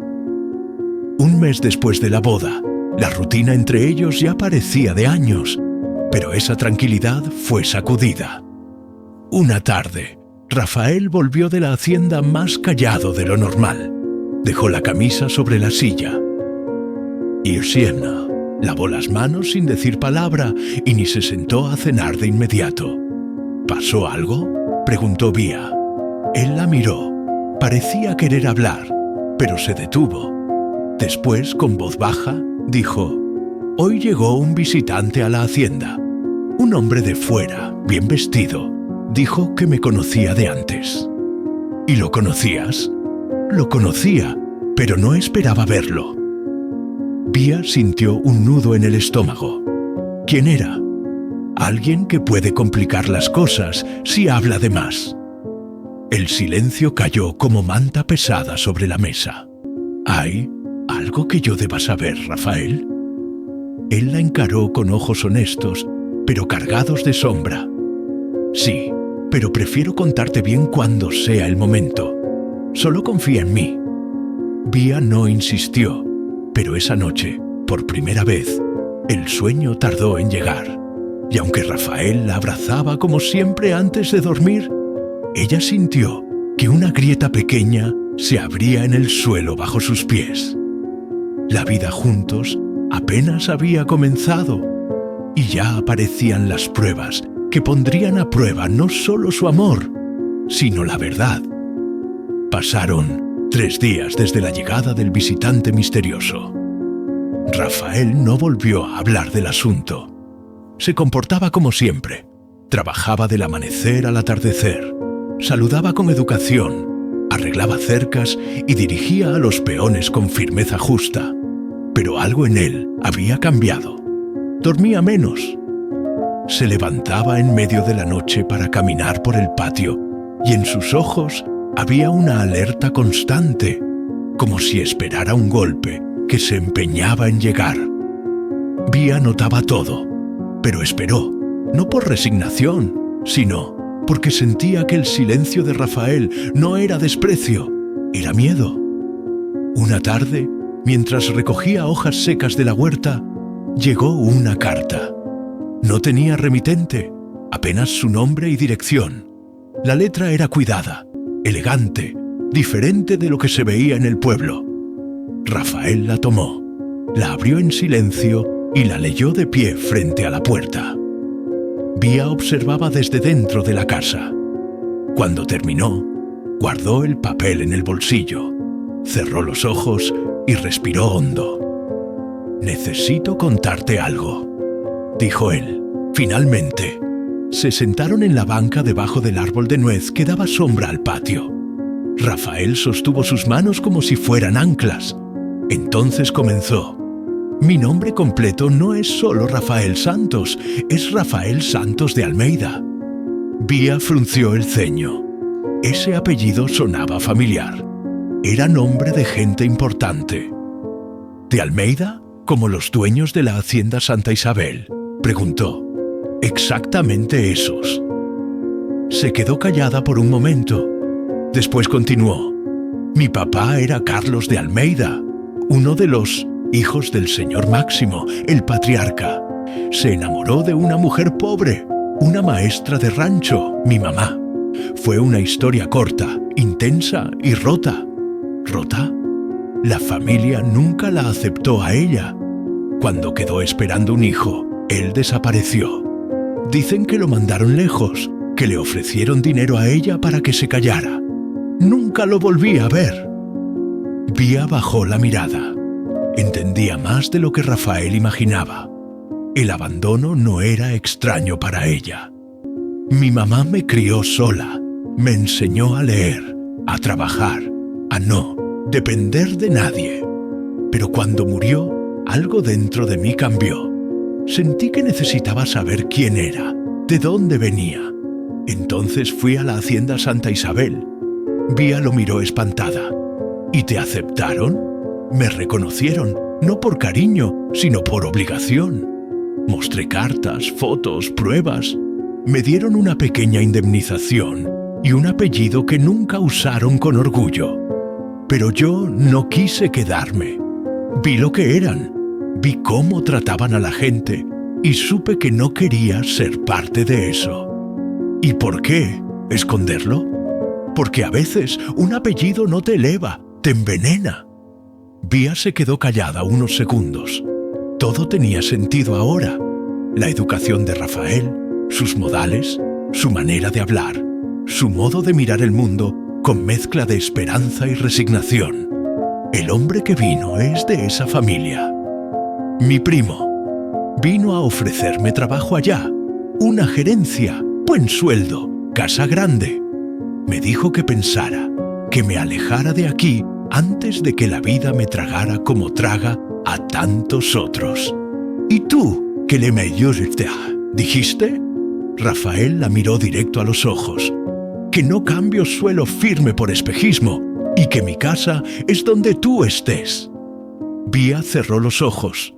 Un mes después de la boda, la rutina entre ellos ya parecía de años, pero esa tranquilidad fue sacudida. Una tarde, Rafael volvió de la hacienda más callado de lo normal. Dejó la camisa sobre la silla. Irsiena lavó las manos sin decir palabra y ni se sentó a cenar de inmediato. ¿Pasó algo?, preguntó Vía. Él la miró. Parecía querer hablar, pero se detuvo. Después, con voz baja, dijo: «Hoy llegó un visitante a la hacienda. Un hombre de fuera, bien vestido. Dijo que me conocía de antes». «¿Y lo conocías?» «Lo conocía, pero no esperaba verlo». Vía sintió un nudo en el estómago. ¿Quién era? Alguien que puede complicar las cosas si habla de más. El silencio cayó como manta pesada sobre la mesa. ¿Hay algo que yo deba saber, Rafael? Él la encaró con ojos honestos, pero cargados de sombra. Sí, pero prefiero contarte bien cuando sea el momento. Solo confía en mí. Vía no insistió, pero esa noche, por primera vez, el sueño tardó en llegar. Y aunque Rafael la abrazaba como siempre antes de dormir, ella sintió que una grieta pequeña se abría en el suelo bajo sus pies. La vida juntos apenas había comenzado y ya aparecían las pruebas que pondrían a prueba no solo su amor, sino la verdad. Pasaron 3 días desde la llegada del visitante misterioso. Rafael no volvió a hablar del asunto. Se comportaba como siempre. Trabajaba del amanecer al atardecer. Saludaba con educación, arreglaba cercas y dirigía a los peones con firmeza justa. Pero algo en él había cambiado. Dormía menos. Se levantaba en medio de la noche para caminar por el patio y en sus ojos había una alerta constante, como si esperara un golpe que se empeñaba en llegar. Vía notaba todo, pero esperó, no por resignación, sino porque sentía que el silencio de Rafael no era desprecio, era miedo. Una tarde, mientras recogía hojas secas de la huerta, llegó una carta. No tenía remitente, apenas su nombre y dirección. La letra era cuidada, elegante, diferente de lo que se veía en el pueblo. Rafael la tomó, la abrió en silencio y la leyó de pie frente a la puerta. Vía observaba desde dentro de la casa. Cuando terminó, guardó el papel en el bolsillo, cerró los ojos y respiró hondo. «Necesito contarte algo», dijo él. Finalmente, se sentaron en la banca debajo del árbol de nuez que daba sombra al patio. Rafael sostuvo sus manos como si fueran anclas. Entonces comenzó: «Mi nombre completo no es solo Rafael Santos, es Rafael Santos de Almeida». Vía frunció el ceño. Ese apellido sonaba familiar. Era nombre de gente importante. «¿De Almeida? ¿Como los dueños de la hacienda Santa Isabel?», preguntó. «Exactamente esos». Se quedó callada por un momento. Después continuó: «Mi papá era Carlos de Almeida, uno de los hijos del señor Máximo, el patriarca. Se enamoró de una mujer pobre, una maestra de rancho, mi mamá. Fue una historia corta, intensa y rota». ¿Rota? La familia nunca la aceptó a ella. Cuando quedó esperando un hijo, él desapareció. Dicen que lo mandaron lejos, que le ofrecieron dinero a ella para que se callara. Nunca lo volví a ver». Vía bajó la mirada. Entendía más de lo que Rafael imaginaba. El abandono no era extraño para ella. «Mi mamá me crió sola, me enseñó a leer, a trabajar, a no depender de nadie. Pero cuando murió, algo dentro de mí cambió. Sentí que necesitaba saber quién era, de dónde venía. Entonces fui a la hacienda Santa Isabel». Vía lo miró espantada. «¿Y te aceptaron?» «Me reconocieron, no por cariño, sino por obligación. Mostré cartas, fotos, pruebas. Me dieron una pequeña indemnización y un apellido que nunca usaron con orgullo. Pero yo no quise quedarme. Vi lo que eran, vi cómo trataban a la gente y supe que no quería ser parte de eso. ¿Y por qué esconderlo? Porque a veces un apellido no te eleva, te envenena. Vía se quedó callada unos segundos. Todo tenía sentido ahora. La educación de Rafael, sus modales, su manera de hablar, su modo de mirar el mundo con mezcla de esperanza y resignación. El hombre que vino es de esa familia. Mi primo vino a ofrecerme trabajo allá, una gerencia, buen sueldo, casa grande. Me dijo que pensara, que me alejara de aquí antes de que la vida me tragara como traga a tantos otros. ¿Y tú, qué le meillorité? ¿Dijiste? Rafael la miró directo a los ojos. Que no cambio suelo firme por espejismo y que mi casa es donde tú estés. Vía cerró los ojos.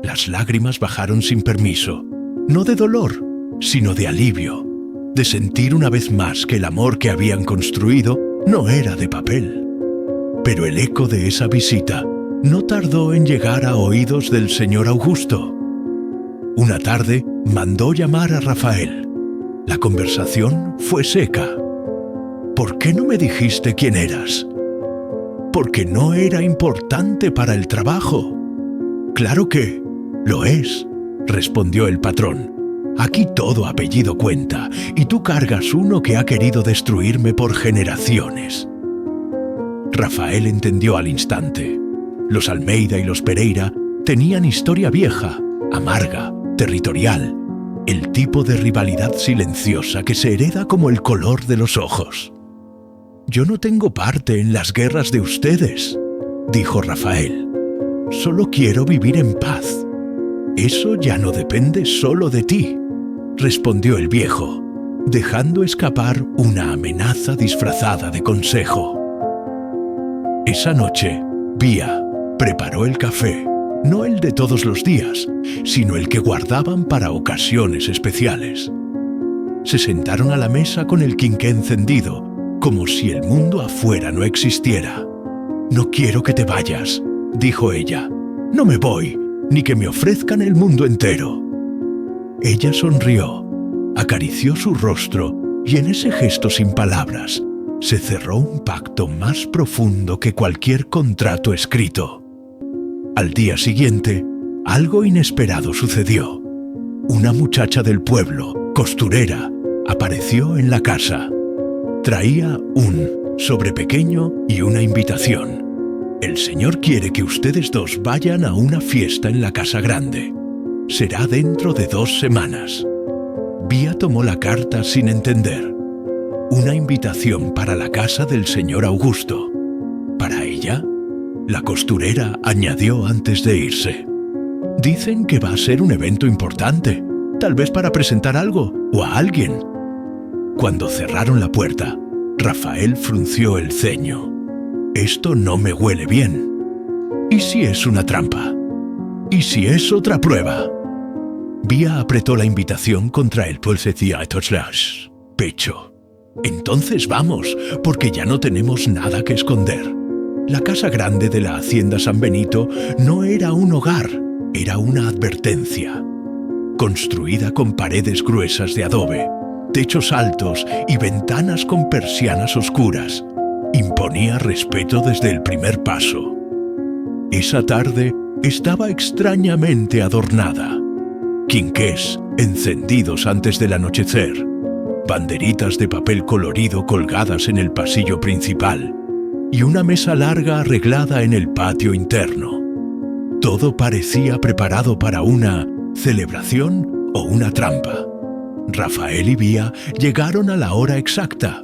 Las lágrimas bajaron sin permiso, no de dolor, sino de alivio, de sentir una vez más que el amor que habían construido no era de papel. Pero el eco de esa visita no tardó en llegar a oídos del señor Augusto. Una tarde mandó llamar a Rafael. La conversación fue seca. ¿Por qué no me dijiste quién eras? Porque no era importante para el trabajo. Claro que lo es, respondió el patrón. Aquí todo apellido cuenta, y tú cargas uno que ha querido destruirme por generaciones. Rafael entendió al instante. Los Almeida y los Pereira tenían historia vieja, amarga, territorial, el tipo de rivalidad silenciosa que se hereda como el color de los ojos. Yo no tengo parte en las guerras de ustedes, dijo Rafael. Solo quiero vivir en paz. Eso ya no depende solo de ti, respondió el viejo, dejando escapar una amenaza disfrazada de consejo. Esa noche, Vía preparó el café, no el de todos los días, sino el que guardaban para ocasiones especiales. Se sentaron a la mesa con el quinqué encendido, como si el mundo afuera no existiera. «No quiero que te vayas», dijo ella. «No me voy, ni que me ofrezcan el mundo entero». Ella sonrió, acarició su rostro y en ese gesto sin palabras se cerró un pacto más profundo que cualquier contrato escrito. Al día siguiente, algo inesperado sucedió. Una muchacha del pueblo, costurera, apareció en la casa. Traía un sobre pequeño y una invitación. «El señor quiere que ustedes dos vayan a una fiesta en la casa grande. Será dentro de 2 semanas». Vía tomó la carta sin entender. Una invitación para la casa del señor Augusto. ¿Para ella? La costurera añadió antes de irse. «Dicen que va a ser un evento importante, tal vez para presentar algo o a alguien». Cuando cerraron la puerta, Rafael frunció el ceño. «Esto no me huele bien. ¿Y si es una trampa? ¿Y si es otra prueba?» Vía apretó la invitación contra el pecho. «Entonces vamos, porque ya no tenemos nada que esconder». La casa grande de la hacienda San Benito no era un hogar, era una advertencia. Construida con paredes gruesas de adobe, techos altos y ventanas con persianas oscuras, imponía respeto desde el primer paso. Esa tarde estaba extrañamente adornada. Quinqués encendidos antes del anochecer, banderitas de papel colorido colgadas en el pasillo principal y una mesa larga arreglada en el patio interno. Todo parecía preparado para una celebración o una trampa. Rafael y Vía llegaron a la hora exacta.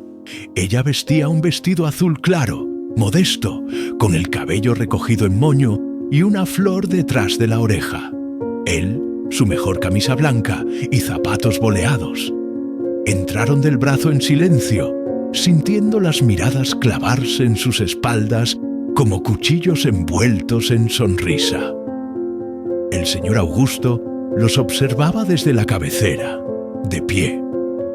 Ella vestía un vestido azul claro, modesto, con el cabello recogido en moño y una flor detrás de la oreja. Él, su mejor camisa blanca y zapatos boleados. Entraron del brazo en silencio, sintiendo las miradas clavarse en sus espaldas como cuchillos envueltos en sonrisa. El señor Augusto los observaba desde la cabecera, de pie,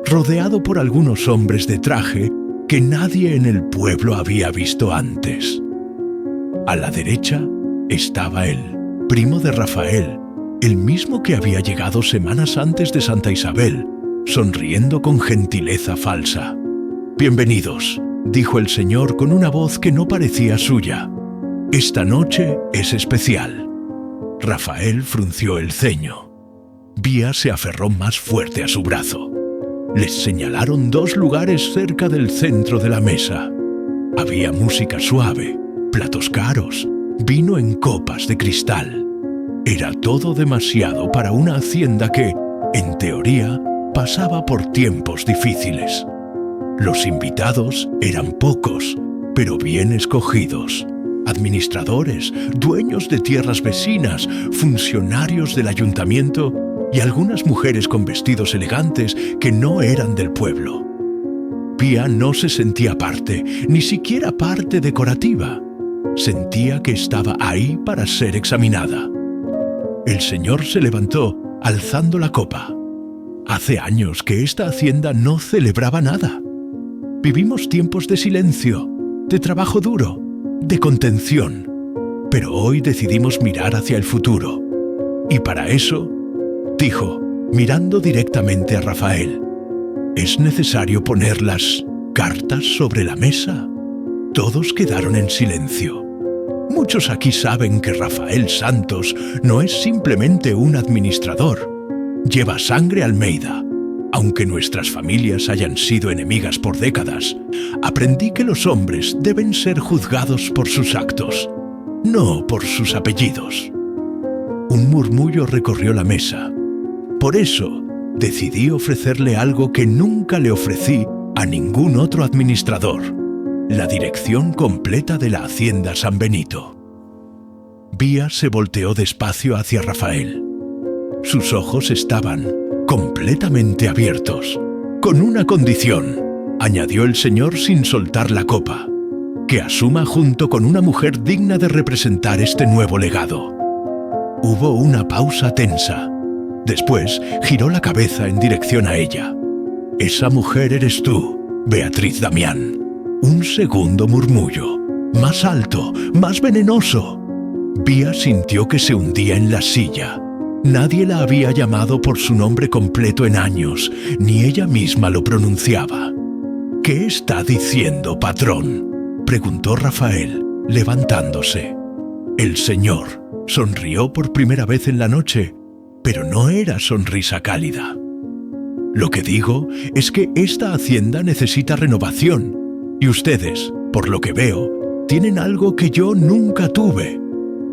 rodeado por algunos hombres de traje que nadie en el pueblo había visto antes. A la derecha estaba él, primo de Rafael, el mismo que había llegado semanas antes de Santa Isabel, sonriendo con gentileza falsa. «Bienvenidos», dijo el señor con una voz que no parecía suya. «Esta noche es especial». Rafael frunció el ceño. Vía se aferró más fuerte a su brazo. Les señalaron 2 lugares cerca del centro de la mesa. Había música suave, platos caros, vino en copas de cristal. Era todo demasiado para una hacienda que, en teoría, pasaba por tiempos difíciles. Los invitados eran pocos, pero bien escogidos. Administradores, dueños de tierras vecinas, funcionarios del ayuntamiento y algunas mujeres con vestidos elegantes que no eran del pueblo. Pía no se sentía parte, ni siquiera parte decorativa. Sentía que estaba ahí para ser examinada. El señor se levantó, alzando la copa. Hace años que esta hacienda no celebraba nada. Vivimos tiempos de silencio, de trabajo duro, de contención. Pero hoy decidimos mirar hacia el futuro. Y para eso, dijo, mirando directamente a Rafael, ¿es necesario poner las cartas sobre la mesa? Todos quedaron en silencio. Muchos aquí saben que Rafael Santos no es simplemente un administrador. Lleva sangre Almeida. Aunque nuestras familias hayan sido enemigas por décadas, aprendí que los hombres deben ser juzgados por sus actos, no por sus apellidos. Un murmullo recorrió la mesa. Por eso, decidí ofrecerle algo que nunca le ofrecí a ningún otro administrador: la dirección completa de la Hacienda San Benito. Vía se volteó despacio hacia Rafael. Sus ojos estaban completamente abiertos. «Con una condición», añadió el señor sin soltar la copa: «que asuma junto con una mujer digna de representar este nuevo legado». Hubo una pausa tensa. Después giró la cabeza en dirección a ella. «Esa mujer eres tú, Beatriz Damián». Un segundo murmullo, más alto, más venenoso. Vía sintió que se hundía en la silla. Nadie la había llamado por su nombre completo en años, ni ella misma lo pronunciaba. «¿Qué está diciendo, patrón?», preguntó Rafael, levantándose. El señor sonrió por primera vez en la noche, pero no era sonrisa cálida. «Lo que digo es que esta hacienda necesita renovación, y ustedes, por lo que veo, tienen algo que yo nunca tuve: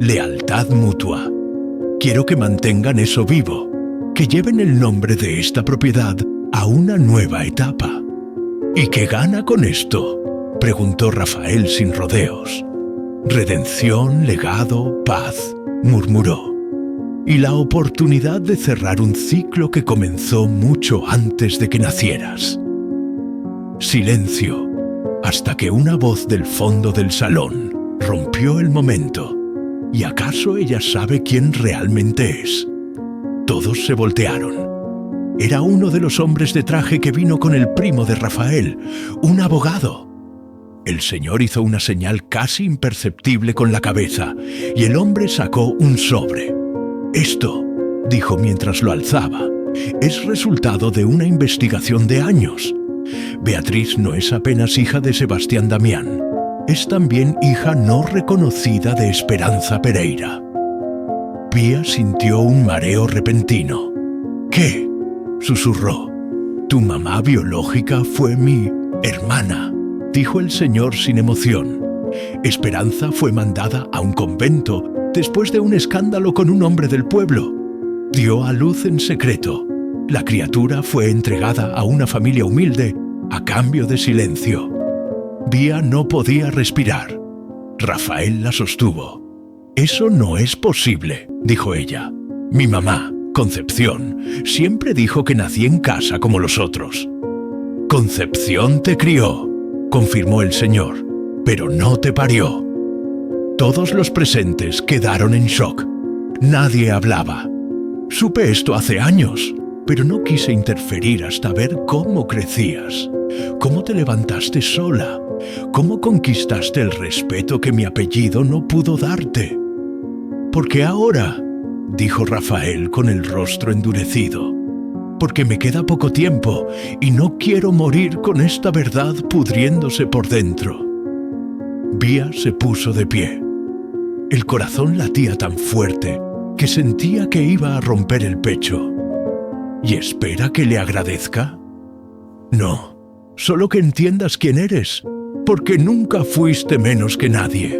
lealtad mutua. Quiero que mantengan eso vivo, que lleven el nombre de esta propiedad a una nueva etapa». «¿Y qué gana con esto?», preguntó Rafael sin rodeos. «Redención, legado, paz», murmuró. «Y la oportunidad de cerrar un ciclo que comenzó mucho antes de que nacieras». Silencio, hasta que una voz del fondo del salón rompió el momento. ¿Y acaso ella sabe quién realmente es? Todos se voltearon. Era uno de los hombres de traje que vino con el primo de Rafael, un abogado. El señor hizo una señal casi imperceptible con la cabeza, y el hombre sacó un sobre. «Esto», dijo mientras lo alzaba, «es resultado de una investigación de años. Beatriz no es apenas hija de Sebastián Damián. Es también hija no reconocida de Esperanza Pereira». Pía sintió un mareo repentino. «¿Qué?», susurró. «Tu mamá biológica fue mi hermana», dijo el señor sin emoción. «Esperanza fue mandada a un convento después de un escándalo con un hombre del pueblo. Dio a luz en secreto. La criatura fue entregada a una familia humilde a cambio de silencio». Vía no podía respirar. Rafael la sostuvo. «Eso no es posible», dijo ella. «Mi mamá, Concepción, siempre dijo que nací en casa como los otros». «Concepción te crió», confirmó el señor, «pero no te parió». Todos los presentes quedaron en shock. Nadie hablaba. «Supe esto hace años, pero no quise interferir hasta ver cómo crecías, cómo te levantaste sola, cómo conquistaste el respeto que mi apellido no pudo darte. Porque ahora», dijo Rafael con el rostro endurecido, porque me queda poco tiempo y no quiero morir con esta verdad pudriéndose por dentro. Vía se puso de pie. El corazón latía tan fuerte que sentía que iba a romper el pecho. ¿Y espera que le agradezca? No, solo que entiendas quién eres, porque nunca fuiste menos que nadie.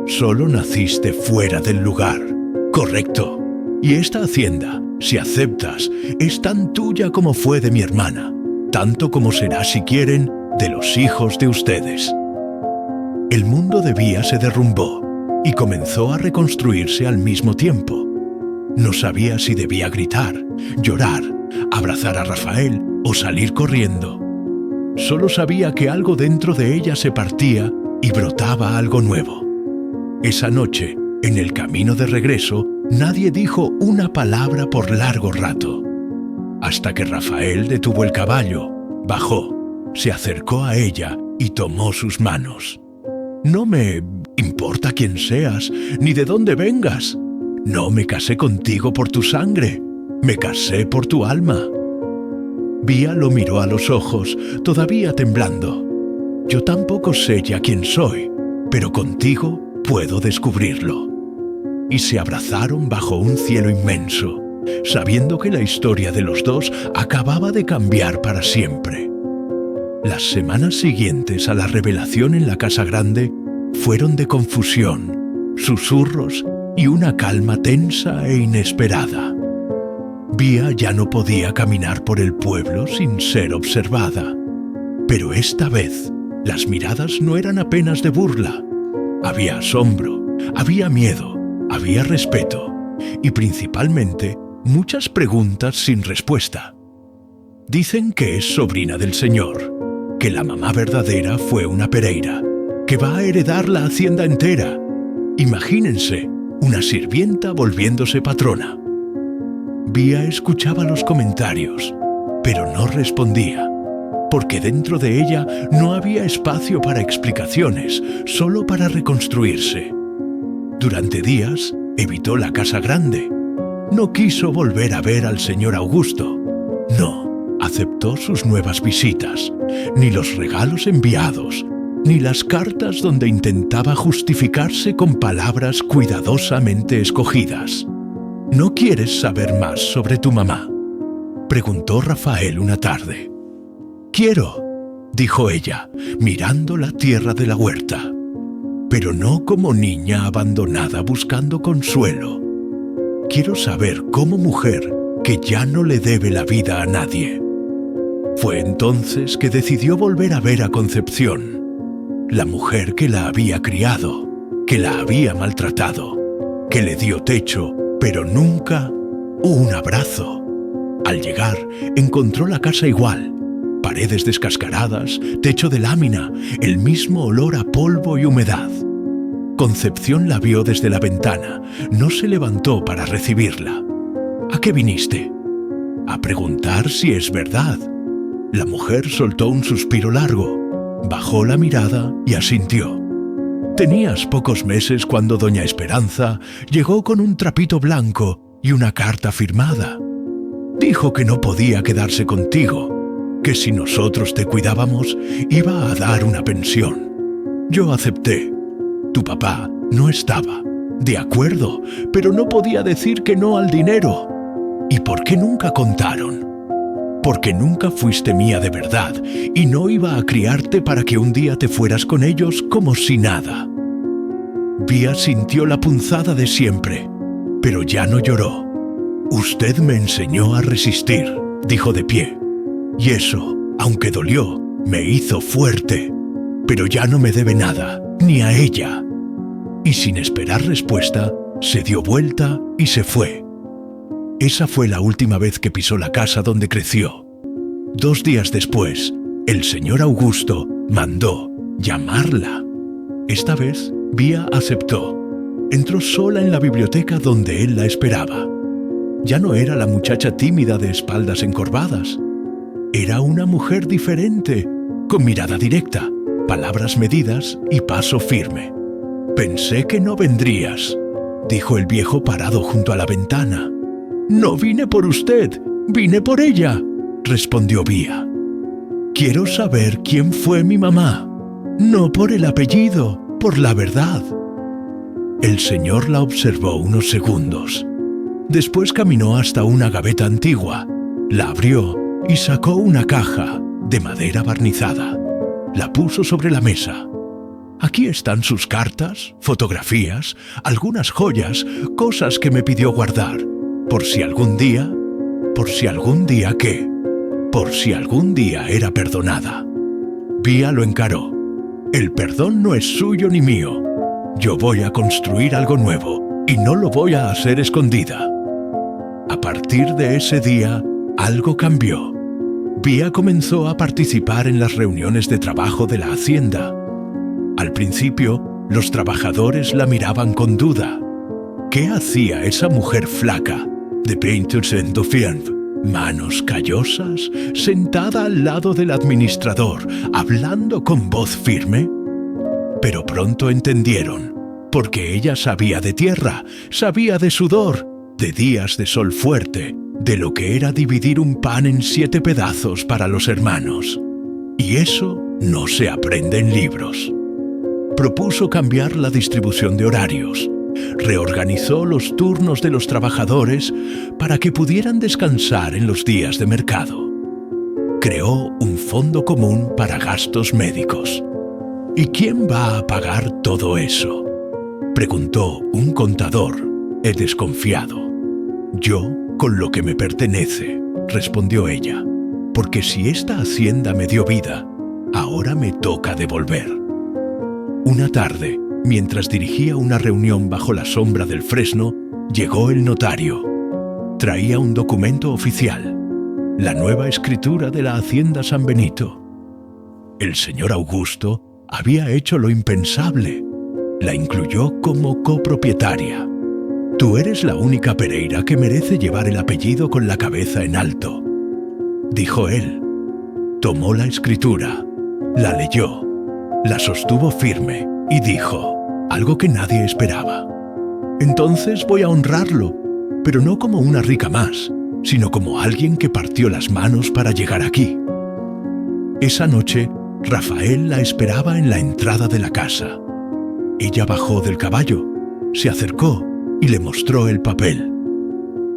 Solo naciste fuera del lugar, correcto. Y esta hacienda, si aceptas, es tan tuya como fue de mi hermana, tanto como será, si quieren, de los hijos de ustedes. El mundo de Vía se derrumbó y comenzó a reconstruirse al mismo tiempo. No sabía si debía gritar, llorar, abrazar a Rafael o salir corriendo. Solo sabía que algo dentro de ella se partía y brotaba algo nuevo. Esa noche, en el camino de regreso, nadie dijo una palabra por largo rato. Hasta que Rafael detuvo el caballo, bajó, se acercó a ella y tomó sus manos. No me importa quién seas, ni de dónde vengas. No me casé contigo por tu sangre, me casé por tu alma. Vía lo miró a los ojos, todavía temblando. Yo tampoco sé ya quién soy, pero contigo puedo descubrirlo. Y se abrazaron bajo un cielo inmenso, sabiendo que la historia de los dos acababa de cambiar para siempre. Las semanas siguientes a la revelación en la casa grande fueron de confusión, susurros y una calma tensa e inesperada. Vía ya no podía caminar por el pueblo sin ser observada. Pero esta vez, las miradas no eran apenas de burla. Había asombro, había miedo, había respeto y principalmente muchas preguntas sin respuesta. Dicen que es sobrina del señor, que la mamá verdadera fue una Pereira, que va a heredar la hacienda entera. Imagínense, una sirvienta volviéndose patrona. Vía escuchaba los comentarios, pero no respondía, porque dentro de ella no había espacio para explicaciones, solo para reconstruirse. Durante días evitó la casa grande. No quiso volver a ver al señor Augusto. No aceptó sus nuevas visitas, ni los regalos enviados, ni las cartas donde intentaba justificarse con palabras cuidadosamente escogidas. ¿No quieres saber más sobre tu mamá?, preguntó Rafael una tarde. Quiero, dijo ella, mirando la tierra de la huerta, pero no como niña abandonada buscando consuelo. Quiero saber como mujer que ya no le debe la vida a nadie. Fue entonces que decidió volver a ver a Concepción, la mujer que la había criado, que la había maltratado, que le dio techo, pero nunca un abrazo. Al llegar, encontró la casa igual, paredes descascaradas, techo de lámina, el mismo olor a polvo y humedad. Concepción la vio desde la ventana, no se levantó para recibirla. ¿A qué viniste? A preguntar si es verdad. La mujer soltó un suspiro largo, bajó la mirada y asintió. Tenías pocos meses cuando doña Esperanza llegó con un trapito blanco y una carta firmada. Dijo que no podía quedarse contigo, que si nosotros te cuidábamos iba a dar una pensión. Yo acepté. Tu papá no estaba. De acuerdo, pero no podía decir que no al dinero. ¿Y por qué nunca contaron? Porque nunca fuiste mía de verdad y no iba a criarte para que un día te fueras con ellos como si nada. Vía sintió la punzada de siempre, pero ya no lloró. Usted me enseñó a resistir, dijo de pie. Y eso, aunque dolió, me hizo fuerte. Pero ya no me debe nada, ni a ella. Y sin esperar respuesta, se dio vuelta y se fue. Esa fue la última vez que pisó la casa donde creció. 2 días después, el señor Augusto mandó llamarla. Esta vez, Vía aceptó. Entró sola en la biblioteca donde él la esperaba. Ya no era la muchacha tímida de espaldas encorvadas. Era una mujer diferente, con mirada directa, palabras medidas y paso firme. Pensé que no vendrías, dijo el viejo parado junto a la ventana. No vine por usted, Vine por ella, respondió Vía. Quiero saber quién fue mi mamá, no por el apellido, por la verdad. El señor la observó unos segundos. Después caminó hasta una gaveta antigua, la abrió y sacó una caja de madera barnizada. La puso sobre la mesa. Aquí están sus cartas, fotografías, algunas joyas, cosas que me pidió guardar, por si algún día ¿qué? Por si algún día era perdonada. Vía lo encaró. El perdón no es suyo ni mío. Yo voy a construir algo nuevo y no lo voy a hacer escondida. A partir de ese día, algo cambió. Vía comenzó a participar en las reuniones de trabajo de la hacienda. Al principio, los trabajadores la miraban con duda. ¿Qué hacía esa mujer flaca, de 25, manos callosas, sentada al lado del administrador, hablando con voz firme? Pero pronto entendieron, porque ella sabía de tierra, sabía de sudor, de días de sol fuerte, de lo que era dividir un pan en 7 pedazos para los hermanos. Y eso no se aprende en libros. Propuso cambiar la distribución de horarios. Reorganizó los turnos de los trabajadores para que pudieran descansar en los días de mercado. Creó un fondo común para gastos médicos. ¿Y quién va a pagar todo eso?, preguntó un contador, desconfiado. Yo, con lo que me pertenece, respondió ella, porque si esta hacienda me dio vida, ahora me toca devolver. Una tarde, mientras dirigía una reunión bajo la sombra del fresno, llegó el notario. Traía un documento oficial, la nueva escritura de la Hacienda San Benito. El señor Augusto había hecho lo impensable. La incluyó como copropietaria. Tú eres la única Pereira que merece llevar el apellido con la cabeza en alto, dijo él. Tomó la escritura, la leyó, la sostuvo firme y dijo algo que nadie esperaba. Entonces voy a honrarlo, pero no como una rica más, sino como alguien que partió las manos para llegar aquí. Esa noche, Rafael la esperaba en la entrada de la casa. Ella bajó del caballo, se acercó y le mostró el papel.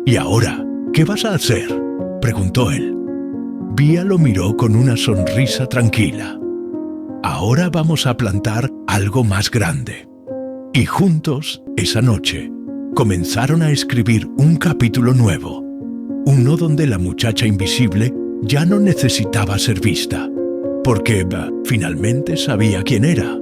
«¿Y ahora qué vas a hacer?», preguntó él. Vía lo miró con una sonrisa tranquila. «Ahora vamos a plantar algo más grande». Y juntos, esa noche, comenzaron a escribir un capítulo nuevo, uno donde la muchacha invisible ya no necesitaba ser vista, porque finalmente sabía quién era.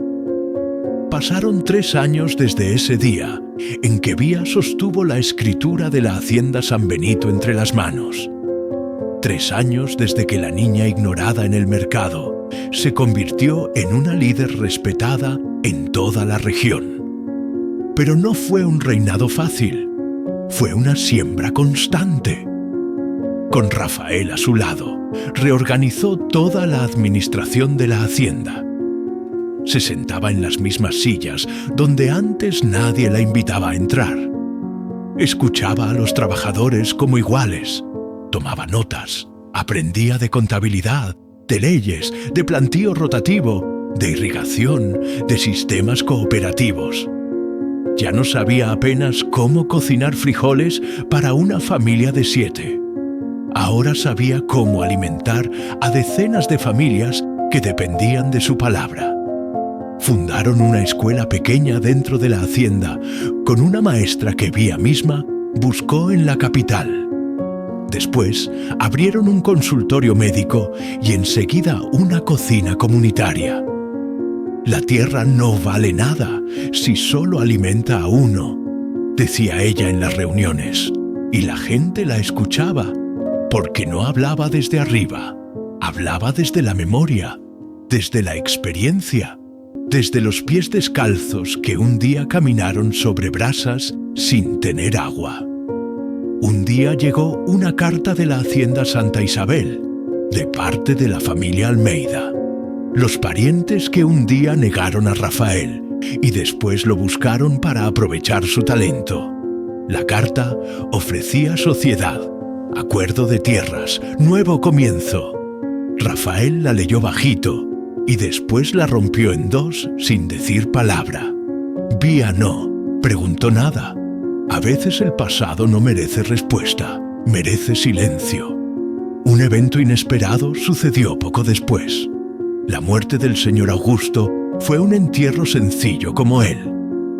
Pasaron 3 años desde ese día en que Vía sostuvo la escritura de la Hacienda San Benito entre las manos. 3 años desde que la niña ignorada en el mercado se convirtió en una líder respetada en toda la región. Pero no fue un reinado fácil, fue una siembra constante. Con Rafael a su lado, reorganizó toda la administración de la hacienda. Se sentaba en las mismas sillas donde antes nadie la invitaba a entrar. Escuchaba a los trabajadores como iguales, tomaba notas, aprendía de contabilidad, de leyes, de plantío rotativo, de irrigación, de sistemas cooperativos. Ya no sabía apenas cómo cocinar frijoles para una familia de 7. Ahora sabía cómo alimentar a decenas de familias que dependían de su palabra. Fundaron una escuela pequeña dentro de la hacienda, con una maestra que Vía misma buscó en la capital. Después, abrieron un consultorio médico y enseguida una cocina comunitaria. La tierra no vale nada si solo alimenta a uno, decía ella en las reuniones, y la gente la escuchaba, porque no hablaba desde arriba, hablaba desde la memoria, desde la experiencia, desde los pies descalzos que un día caminaron sobre brasas sin tener agua. Un día llegó una carta de la Hacienda Santa Isabel, de parte de la familia Almeida, los parientes que un día negaron a Rafael y después lo buscaron para aprovechar su talento. La carta ofrecía sociedad, Acuerdo de tierras, nuevo comienzo. Rafael la leyó bajito y después la rompió en dos sin decir palabra. Vía no preguntó nada. A veces el pasado no merece respuesta, merece silencio. Un evento inesperado sucedió poco después. La muerte del señor Augusto fue un entierro sencillo como él,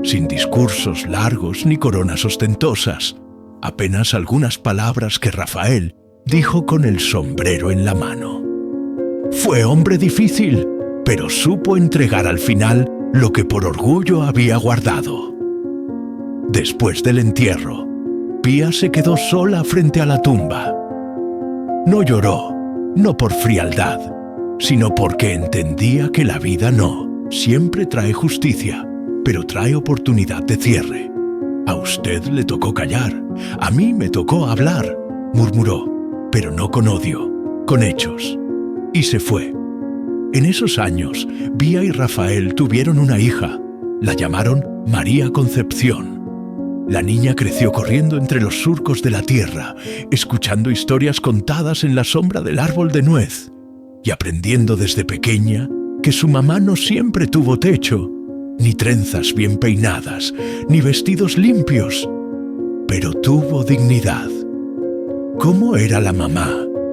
sin discursos largos ni coronas ostentosas, apenas algunas palabras que Rafael dijo con el sombrero en la mano. Fue hombre difícil, pero supo entregar al final lo que por orgullo había guardado. Después del entierro, Pía se quedó sola frente a la tumba. No lloró, no por frialdad, sino porque entendía que la vida no siempre trae justicia, pero trae oportunidad de cierre. A usted le tocó callar, a mí me tocó hablar, murmuró, pero no con odio, con hechos. Y se fue. En esos años, Vía y Rafael tuvieron una hija. La llamaron María Concepción. La niña creció corriendo entre los surcos de la tierra, escuchando historias contadas en la sombra del árbol de nuez y aprendiendo desde pequeña que su mamá no siempre tuvo techo, ni trenzas bien peinadas, ni vestidos limpios, pero tuvo dignidad. ¿Cómo era la mamá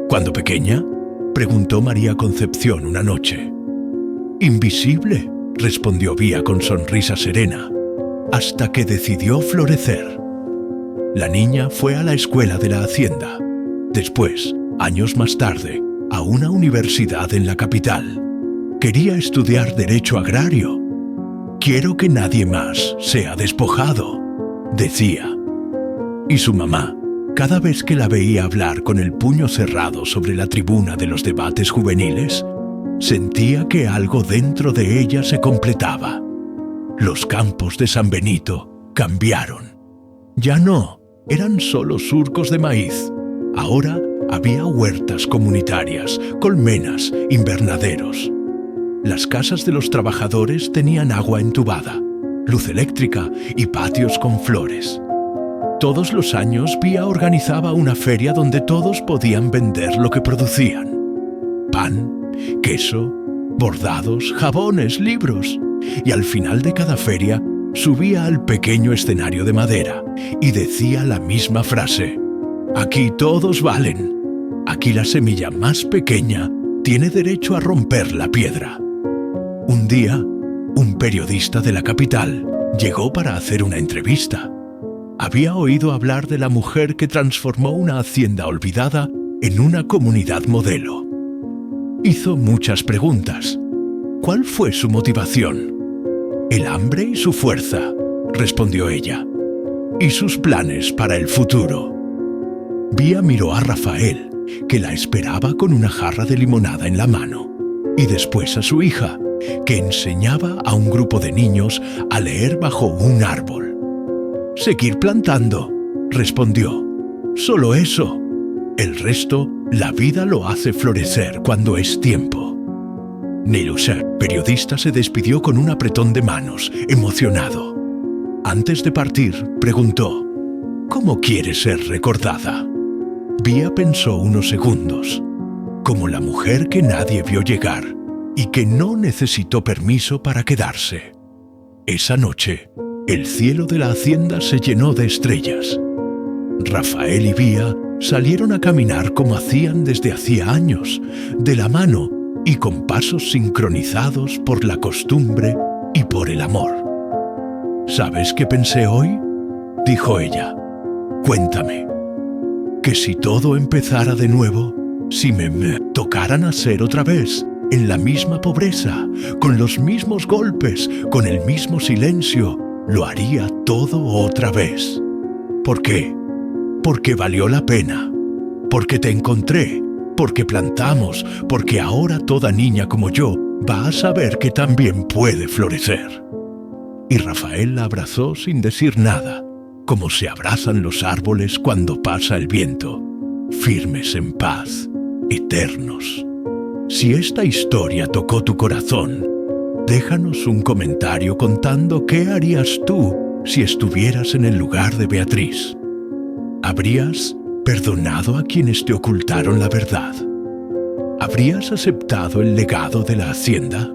cuando pequeña?, preguntó María Concepción una noche. Invisible, respondió Vía con sonrisa serena, hasta que decidió florecer. La niña fue a la escuela de la hacienda. Después, años más tarde, a una universidad en la capital. Quería estudiar Derecho Agrario. Quiero que nadie más sea despojado, decía. Y su mamá, cada vez que la veía hablar con el puño cerrado sobre la tribuna de los debates juveniles, sentía que algo dentro de ella se completaba. Los campos de San Benito cambiaron. Ya no eran solo surcos de maíz. Ahora había huertas comunitarias, colmenas, invernaderos. Las casas de los trabajadores tenían agua entubada, luz eléctrica y patios con flores. Todos los años Vía organizaba una feria donde todos podían vender lo que producían. Pan, queso, bordados, jabones, libros. Y al final de cada feria subía al pequeño escenario de madera y decía la misma frase: aquí todos valen. Aquí la semilla más pequeña tiene derecho a romper la piedra. Un día, un periodista de la capital llegó para hacer una entrevista. Había oído hablar de la mujer que transformó una hacienda olvidada en una comunidad modelo. Hizo muchas preguntas. ¿Cuál fue su motivación? El hambre y su fuerza, respondió ella. Y sus planes para el futuro. Vía miró a Rafael, que la esperaba con una jarra de limonada en la mano, y después a su hija, que enseñaba a un grupo de niños a leer bajo un árbol. Seguir plantando, respondió. Solo eso. El resto, la vida lo hace florecer cuando es tiempo. Nelusa, periodista, se despidió con un apretón de manos, emocionado. Antes de partir, preguntó: ¿cómo quieres ser recordada? Vía pensó unos segundos. Como la mujer que nadie vio llegar y que no necesitó permiso para quedarse. Esa noche, el cielo de la hacienda se llenó de estrellas. Rafael y Vía salieron a caminar como hacían desde hacía años, de la mano y con pasos sincronizados por la costumbre y por el amor. ¿Sabes qué pensé hoy?, dijo ella. Cuéntame. Que si todo empezara de nuevo, si me tocara nacer otra vez, en la misma pobreza, con los mismos golpes, con el mismo silencio, lo haría todo otra vez. ¿Por qué? Porque valió la pena, porque te encontré, porque plantamos, porque ahora toda niña como yo va a saber que también puede florecer. Y Rafael la abrazó sin decir nada, como se abrazan los árboles cuando pasa el viento, firmes en paz, eternos. Si esta historia tocó tu corazón, déjanos un comentario contando qué harías tú si estuvieras en el lugar de Beatriz. ¿Habrías ¿Perdonado a quienes te ocultaron la verdad? ¿Habrías aceptado el legado de la hacienda?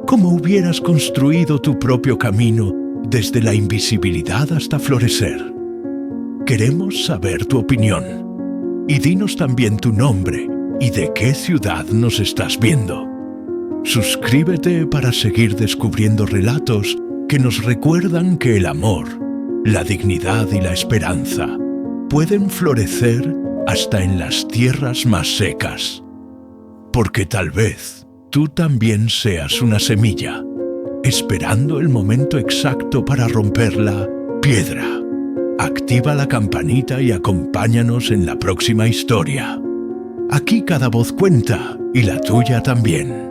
¿Cómo hubieras construido tu propio camino desde la invisibilidad hasta florecer? Queremos saber tu opinión. Y dinos también tu nombre y de qué ciudad nos estás viendo. Suscríbete para seguir descubriendo relatos que nos recuerdan que el amor, la dignidad y la esperanza pueden florecer hasta en las tierras más secas. Porque tal vez tú también seas una semilla, esperando el momento exacto para romper la piedra. Activa la campanita y acompáñanos en la próxima historia. Aquí cada voz cuenta y la tuya también.